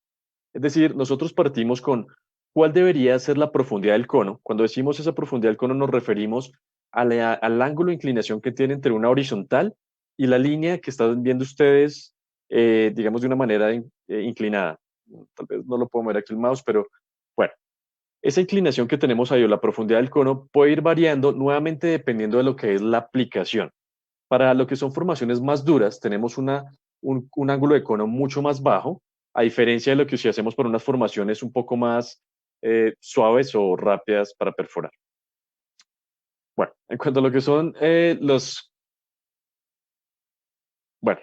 E: Es decir, nosotros partimos con cuál debería ser la profundidad del cono. Cuando decimos esa profundidad del cono nos referimos al ángulo de inclinación que tiene entre una horizontal y la línea que están viendo ustedes, digamos, de una manera inclinada. Tal vez no lo puedo ver aquí el mouse, pero bueno, esa inclinación que tenemos ahí o la profundidad del cono puede ir variando nuevamente dependiendo de lo que es la aplicación. Para lo que son formaciones más duras, tenemos un ángulo de cono mucho más bajo, a diferencia de lo que si hacemos para unas formaciones un poco más suaves o rápidas para perforar. Bueno, en cuanto a lo que son Bueno,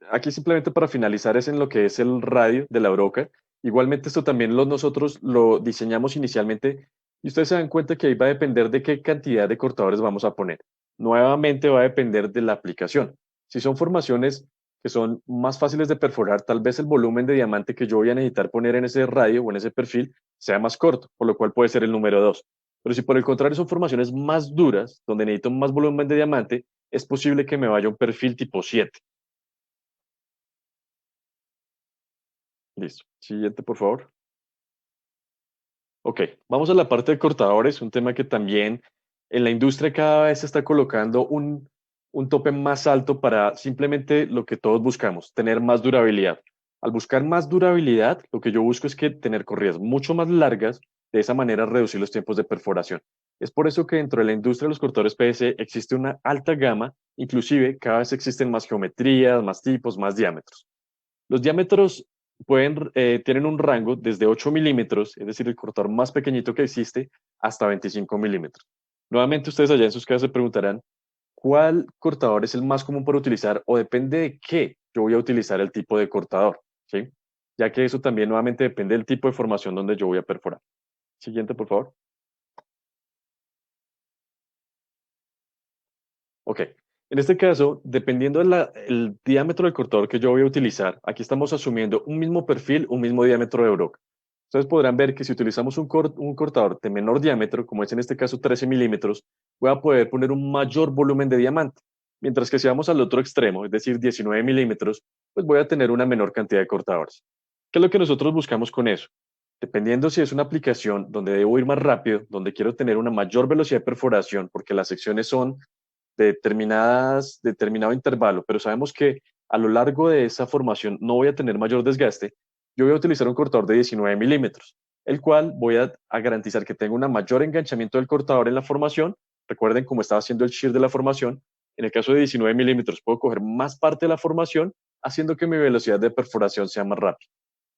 E: aquí simplemente para finalizar es en lo que es el radio de la broca. Igualmente esto también nosotros lo diseñamos inicialmente y ustedes se dan cuenta que ahí va a depender de qué cantidad de cortadores vamos a poner. Nuevamente va a depender de la aplicación. Si son formaciones que son más fáciles de perforar, tal vez el volumen de diamante que yo voy a necesitar poner en ese radio o en ese perfil sea más corto, por lo cual puede ser el número 2. Pero si por el contrario son formaciones más duras, donde necesito más volumen de diamante, es posible que me vaya a un perfil tipo 7. Listo. Siguiente, por favor. Ok, vamos a la parte de cortadores, un tema que también en la industria cada vez se está colocando un tope más alto para simplemente lo que todos buscamos, tener más durabilidad. Al buscar más durabilidad, lo que yo busco es que tener corridas mucho más largas, de esa manera reducir los tiempos de perforación. Es por eso que dentro de la industria de los cortadores PVC existe una alta gama, inclusive cada vez existen más geometrías, más tipos, más diámetros. Los diámetros tienen un rango desde 8 milímetros, es decir, el cortador más pequeñito que existe, hasta 25 milímetros. Nuevamente ustedes allá en sus casas se preguntarán, ¿cuál cortador es el más común para utilizar o depende de qué yo voy a utilizar el tipo de cortador? ¿Sí? Ya que eso también nuevamente depende del tipo de formación donde yo voy a perforar. Siguiente, por favor. Ok. En este caso, dependiendo del diámetro del cortador que yo voy a utilizar, aquí estamos asumiendo un mismo perfil, un mismo diámetro de broca. Ustedes podrán ver que si utilizamos un cortador de menor diámetro, como es en este caso 13 milímetros, voy a poder poner un mayor volumen de diamante. Mientras que si vamos al otro extremo, es decir, 19 milímetros, pues voy a tener una menor cantidad de cortadores. ¿Qué es lo que nosotros buscamos con eso? Dependiendo si es una aplicación donde debo ir más rápido, donde quiero tener una mayor velocidad de perforación, porque las secciones son de determinado intervalo, pero sabemos que a lo largo de esa formación no voy a tener mayor desgaste, yo voy a utilizar un cortador de 19 milímetros, el cual voy a garantizar que tenga un mayor enganchamiento del cortador en la formación. Recuerden cómo estaba haciendo el shear de la formación. En el caso de 19 milímetros puedo coger más parte de la formación, haciendo que mi velocidad de perforación sea más rápida.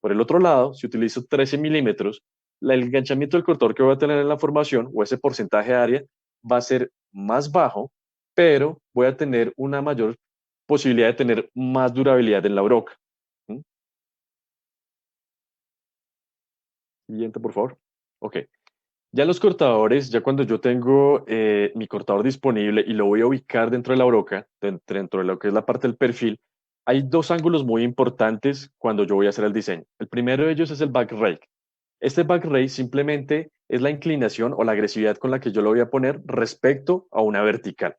E: Por el otro lado, si utilizo 13 milímetros, el enganchamiento del cortador que voy a tener en la formación o ese porcentaje de área va a ser más bajo, pero voy a tener una mayor posibilidad de tener más durabilidad en la broca. ¿Mm? Siguiente, por favor. Ok. Ya los cortadores, ya cuando yo tengo mi cortador disponible y lo voy a ubicar dentro de la broca, dentro de lo que es la parte del perfil, hay dos ángulos muy importantes cuando yo voy a hacer el diseño. El primero de ellos es el back rake. Este back rake simplemente es la inclinación o la agresividad con la que yo lo voy a poner respecto a una vertical.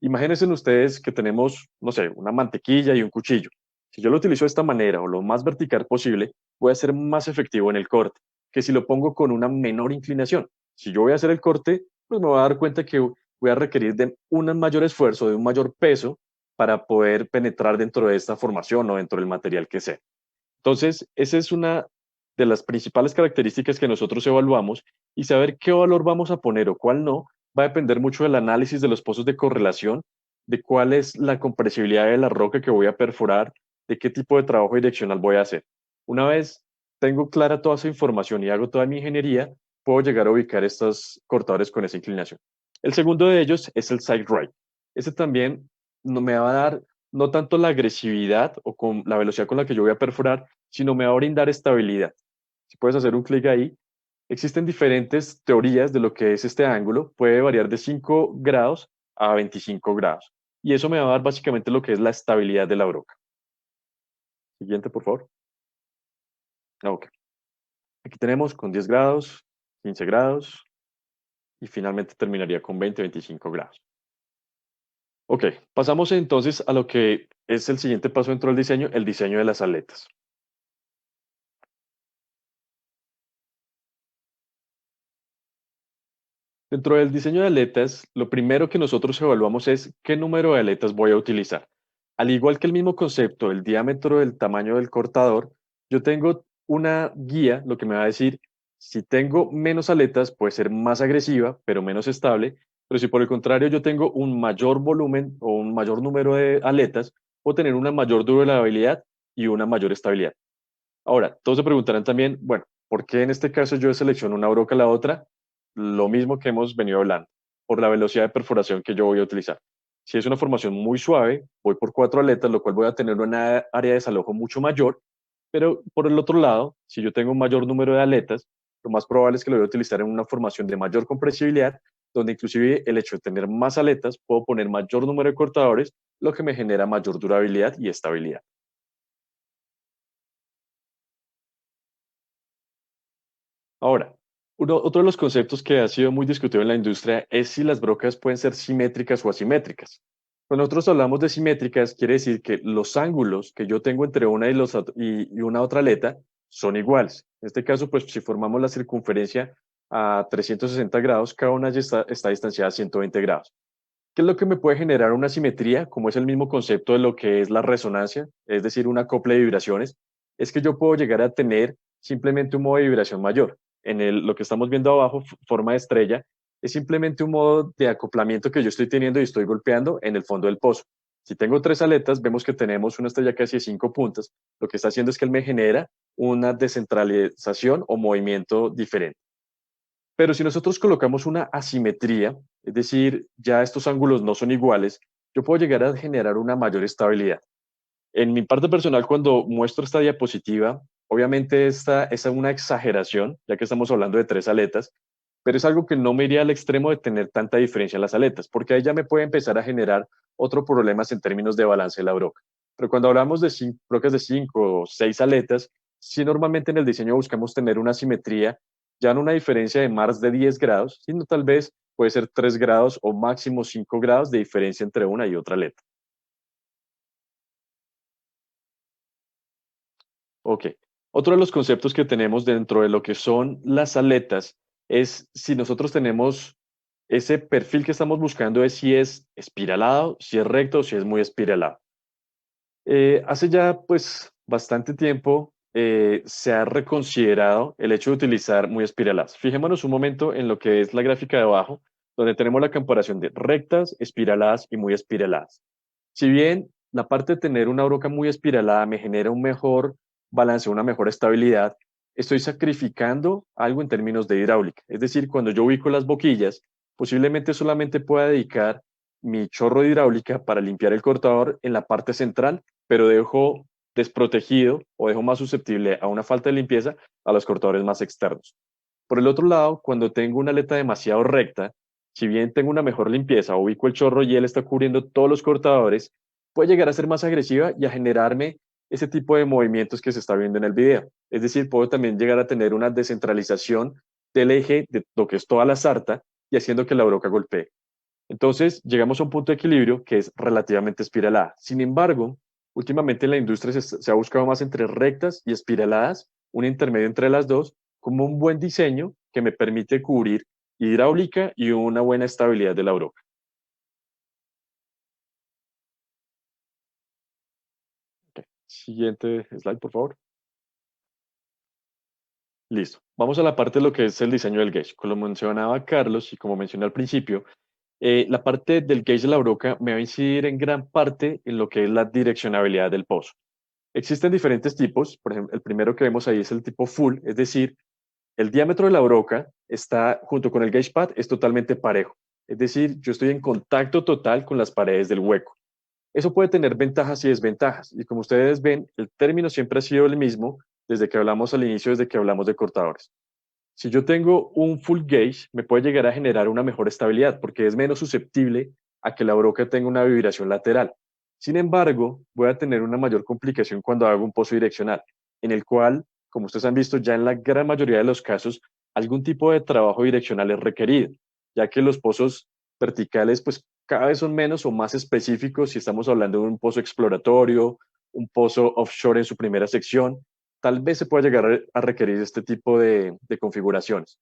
E: Imagínense ustedes que tenemos, no sé, una mantequilla y un cuchillo. Si yo lo utilizo de esta manera o lo más vertical posible, voy a ser más efectivo en el corte que si lo pongo con una menor inclinación. Si yo voy a hacer el corte, pues me voy a dar cuenta que voy a requerir de un mayor esfuerzo, de un mayor peso para poder penetrar dentro de esta formación o dentro del material que sea. Entonces, esa es una de las principales características que nosotros evaluamos, y saber qué valor vamos a poner o cuál no va a depender mucho del análisis de los pozos de correlación, de cuál es la compresibilidad de la roca que voy a perforar, de qué tipo de trabajo direccional voy a hacer. Una vez tengo clara toda esa información y hago toda mi ingeniería, puedo llegar a ubicar estos cortadores con esa inclinación. El segundo de ellos es el side right. Ese también me va a dar no tanto la agresividad o con la velocidad con la que yo voy a perforar, sino me va a brindar estabilidad. Si puedes hacer un clic ahí, existen diferentes teorías de lo que es este ángulo, puede variar de 5 grados a 25 grados. Y eso me va a dar básicamente lo que es la estabilidad de la broca. Siguiente, por favor. Ok. Aquí tenemos con 10 grados, 15 grados y finalmente terminaría con 20-25 grados. Ok, pasamos entonces a lo que es el siguiente paso dentro del diseño, el diseño de las aletas. Dentro del diseño de aletas, lo primero que nosotros evaluamos es qué número de aletas voy a utilizar. Al igual que el mismo concepto, el diámetro del tamaño del cortador, yo tengo una guía, lo que me va a decir, si tengo menos aletas, puede ser más agresiva, pero menos estable, pero si por el contrario yo tengo un mayor volumen o un mayor número de aletas, puedo tener una mayor durabilidad y una mayor estabilidad. Ahora, todos se preguntarán también, bueno, ¿por qué en este caso yo selecciono una broca a la otra? Lo mismo que hemos venido hablando, por la velocidad de perforación que yo voy a utilizar. Si es una formación muy suave, voy por 4 aletas, lo cual voy a tener una área de desalojo mucho mayor, pero por el otro lado, si yo tengo un mayor número de aletas, lo más probable es que lo voy a utilizar en una formación de mayor compresibilidad, donde inclusive el hecho de tener más aletas, puedo poner mayor número de cortadores, lo que me genera mayor durabilidad y estabilidad. Ahora, otro de los conceptos que ha sido muy discutido en la industria es si las brocas pueden ser simétricas o asimétricas. Cuando nosotros hablamos de simétricas, quiere decir que los ángulos que yo tengo entre una y una otra aleta son iguales. En este caso, pues si formamos la circunferencia a 360 grados, cada una ya está distanciada a 120 grados. ¿Qué es lo que me puede generar una simetría? Como es el mismo concepto de lo que es la resonancia, es decir, un acople de vibraciones. es que yo puedo llegar a tener simplemente un modo de vibración mayor. Lo que estamos viendo abajo, forma de estrella, es simplemente un modo de acoplamiento que yo estoy teniendo y estoy golpeando en el fondo del pozo. Si tengo 3 aletas, vemos que tenemos una estrella casi de 5 puntas. Lo que está haciendo es que él me genera una descentralización o movimiento diferente. Pero si nosotros colocamos una asimetría, es decir, ya estos ángulos no son iguales, yo puedo llegar a generar una mayor estabilidad. En mi parte personal, cuando muestro esta diapositiva, obviamente esta es una exageración, ya que estamos hablando de 3 aletas, pero es algo que no me iría al extremo de tener tanta diferencia en las aletas, porque ahí ya me puede empezar a generar otros problemas en términos de balance de la broca. Pero cuando hablamos de brocas de 5 o 6 aletas, sí normalmente en el diseño buscamos tener una simetría, ya no una diferencia de más de 10 grados, sino tal vez puede ser 3 grados o máximo 5 grados de diferencia entre una y otra aleta. Ok. Otro de los conceptos que tenemos dentro de lo que son las aletas es si nosotros tenemos ese perfil que estamos buscando es si es espiralado, si es recto o si es muy espiralado. Hace ya pues bastante tiempo se ha reconsiderado el hecho de utilizar muy espiraladas. Fijémonos un momento en lo que es la gráfica de abajo, donde tenemos la comparación de rectas, espiraladas y muy espiraladas. Si bien la parte de tener una broca muy espiralada me genera un mejor balance, una mejor estabilidad, estoy sacrificando algo en términos de hidráulica. Es decir, cuando yo ubico las boquillas, posiblemente solamente pueda dedicar mi chorro de hidráulica para limpiar el cortador en la parte central, pero dejo desprotegido o dejo más susceptible a una falta de limpieza a los cortadores más externos. Por el otro lado, cuando tengo una aleta demasiado recta, si bien tengo una mejor limpieza, ubico el chorro y él está cubriendo todos los cortadores, puede llegar a ser más agresiva y a generarme ese tipo de movimientos que se está viendo en el video. Es decir, puedo también llegar a tener una descentralización del eje de lo que es toda la sarta y haciendo que la broca golpee. Entonces, llegamos a un punto de equilibrio que es relativamente espiralada. Sin embargo, últimamente en la industria se ha buscado más entre rectas y espiraladas, un intermedio entre las dos, como un buen diseño que me permite cubrir hidráulica y una buena estabilidad de la broca. Okay. Siguiente slide, por favor. Listo. Vamos a la parte de lo que es el diseño del gauge. Como mencionaba Carlos y como mencioné al principio, la parte del gauge de la broca me va a incidir en gran parte en lo que es la direccionabilidad del pozo. Existen diferentes tipos. Por ejemplo, el primero que vemos ahí es el tipo full, es decir, el diámetro de la broca está junto con el gauge pad es totalmente parejo. Es decir, yo estoy en contacto total con las paredes del hueco. Eso puede tener ventajas y desventajas. Y como ustedes ven, el término siempre ha sido el mismo desde que hablamos al inicio, desde que hablamos de cortadores. Si yo tengo un full gauge, me puede llegar a generar una mejor estabilidad porque es menos susceptible a que la broca tenga una vibración lateral. Sin embargo, voy a tener una mayor complicación cuando hago un pozo direccional, en el cual, como ustedes han visto, ya en la gran mayoría de los casos, algún tipo de trabajo direccional es requerido, ya que los pozos verticales, pues cada vez son menos o más específicos si estamos hablando de un pozo exploratorio, un pozo offshore en su primera sección, tal vez se pueda llegar a requerir este tipo de configuraciones.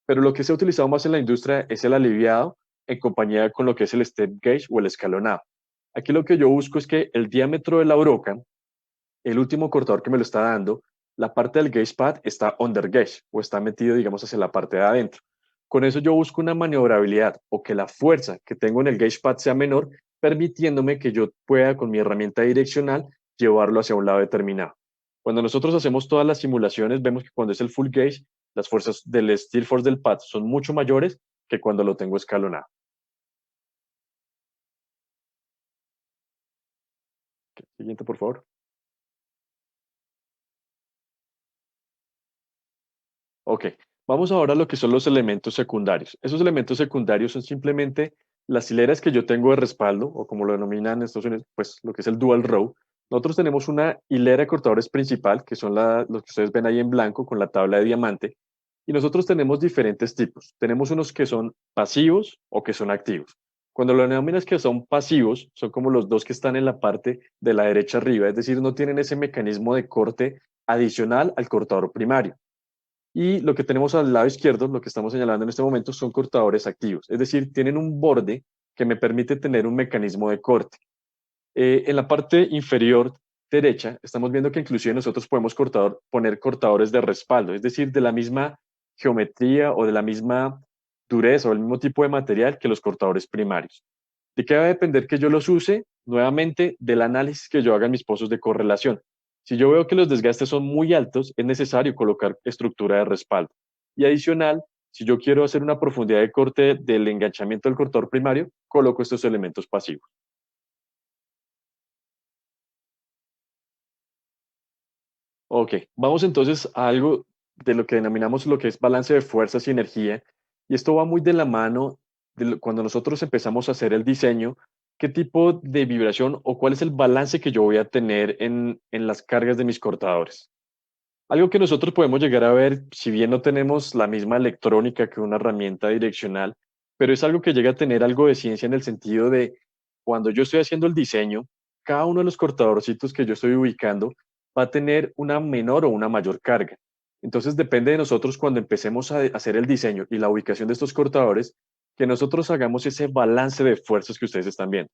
E: Pero lo que se ha utilizado más en la industria es el aliviado en compañía con lo que es el step gauge o el escalonado. Aquí lo que yo busco es que el diámetro de la broca, el último cortador que me lo está dando, la parte del gauge pad está under gauge o está metido, digamos, hacia la parte de adentro. Con eso yo busco una maniobrabilidad o que la fuerza que tengo en el gauge pad sea menor, permitiéndome que yo pueda con mi herramienta direccional llevarlo hacia un lado determinado. Cuando nosotros hacemos todas las simulaciones, vemos que cuando es el full gauge, las fuerzas del steel force del pad son mucho mayores que cuando lo tengo escalonado. Siguiente, por favor. Ok, vamos ahora a lo que son los elementos secundarios. Esos elementos secundarios son simplemente las hileras que yo tengo de respaldo, o como lo denominan en Estados Unidos, pues lo que es el dual row. Nosotros tenemos una hilera de cortadores principal, que son los que ustedes ven ahí en blanco con la tabla de diamante, y nosotros tenemos diferentes tipos. Tenemos unos que son pasivos o que son activos. Cuando lo denominas que son pasivos, son como los dos que están en la parte de la derecha arriba, es decir, no tienen ese mecanismo de corte adicional al cortador primario. Y lo que tenemos al lado izquierdo, lo que estamos señalando en este momento, son cortadores activos, es decir, tienen un borde que me permite tener un mecanismo de corte. En la parte inferior derecha, estamos viendo que inclusive nosotros podemos poner cortadores de respaldo, es decir, de la misma geometría o de la misma dureza o el mismo tipo de material que los cortadores primarios. ¿De qué va a depender que yo los use? Nuevamente, del análisis que yo haga en mis pozos de correlación. Si yo veo que los desgastes son muy altos, es necesario colocar estructura de respaldo. Y adicional, si yo quiero hacer una profundidad de corte del enganchamiento del cortador primario, coloco estos elementos pasivos. Ok, vamos entonces a algo de lo que denominamos lo que es balance de fuerzas y energía. Y esto va muy de la mano cuando nosotros empezamos a hacer el diseño, qué tipo de vibración o cuál es el balance que yo voy a tener en las cargas de mis cortadores. Algo que nosotros podemos llegar a ver, si bien no tenemos la misma electrónica que una herramienta direccional, pero es algo que llega a tener algo de ciencia en el sentido de cuando yo estoy haciendo el diseño, cada uno de los cortadorcitos que yo estoy ubicando va a tener una menor o una mayor carga. Entonces depende de nosotros cuando empecemos a hacer el diseño y la ubicación de estos cortadores, que nosotros hagamos ese balance de fuerzas que ustedes están viendo.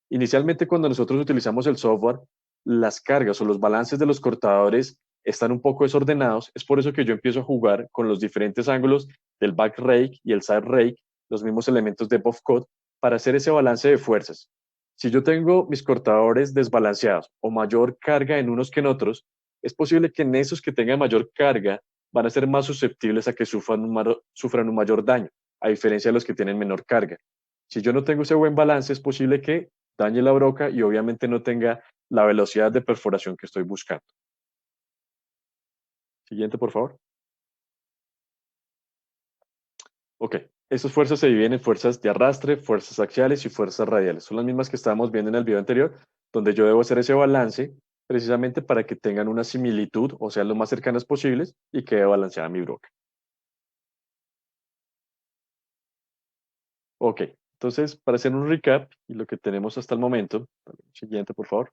E: Inicialmente, cuando nosotros utilizamos el software, las cargas o los balances de los cortadores están un poco desordenados. Es por eso que yo empiezo a jugar con los diferentes ángulos del back rake y el side rake, los mismos elementos de buff cut, para hacer ese balance de fuerzas. Si yo tengo mis cortadores desbalanceados o mayor carga en unos que en otros, es posible que en esos que tengan mayor carga van a ser más susceptibles a que sufran un mayor daño, a diferencia de los que tienen menor carga. Si yo no tengo ese buen balance, es posible que dañe la broca y obviamente no tenga la velocidad de perforación que estoy buscando. Siguiente, por favor. Ok, esas fuerzas se dividen en fuerzas de arrastre, fuerzas axiales y fuerzas radiales. Son las mismas que estábamos viendo en el video anterior, donde yo debo hacer ese balance precisamente para que tengan una similitud, o sean lo más cercanas posibles y quede balanceada mi broca. Ok, entonces para hacer un recap y lo que tenemos hasta el momento, siguiente, por favor.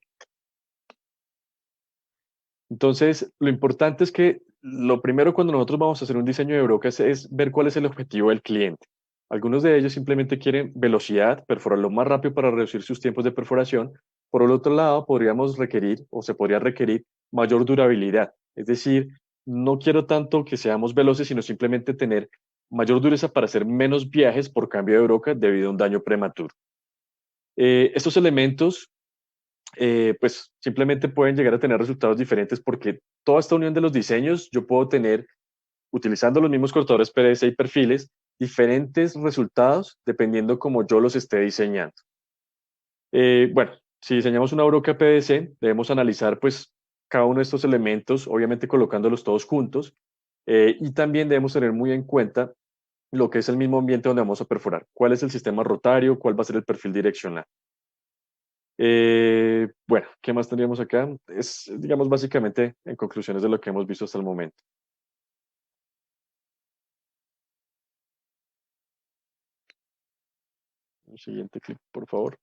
E: Entonces, lo importante es que lo primero cuando nosotros vamos a hacer un diseño de brocas es ver cuál es el objetivo del cliente. Algunos de ellos simplemente quieren velocidad, perforar lo más rápido para reducir sus tiempos de perforación. Por el otro lado, podríamos requerir o se podría requerir mayor durabilidad. Es decir, no quiero tanto que seamos veloces, sino simplemente tener mayor dureza para hacer menos viajes por cambio de broca debido a un daño prematuro. Estos elementos pues simplemente pueden llegar a tener resultados diferentes porque toda esta unión de los diseños yo puedo tener, utilizando los mismos cortadores PDC y perfiles, diferentes resultados dependiendo como yo los esté diseñando. Bueno, si diseñamos una broca PDC, debemos analizar pues cada uno de estos elementos, obviamente colocándolos todos juntos, y también debemos tener muy en cuenta lo que es el mismo ambiente donde vamos a perforar, cuál es el sistema rotario, cuál va a ser el perfil direccional. Bueno, ¿qué más tendríamos acá? Es, digamos, básicamente en conclusiones de lo que hemos visto hasta el momento. El siguiente clip, por favor.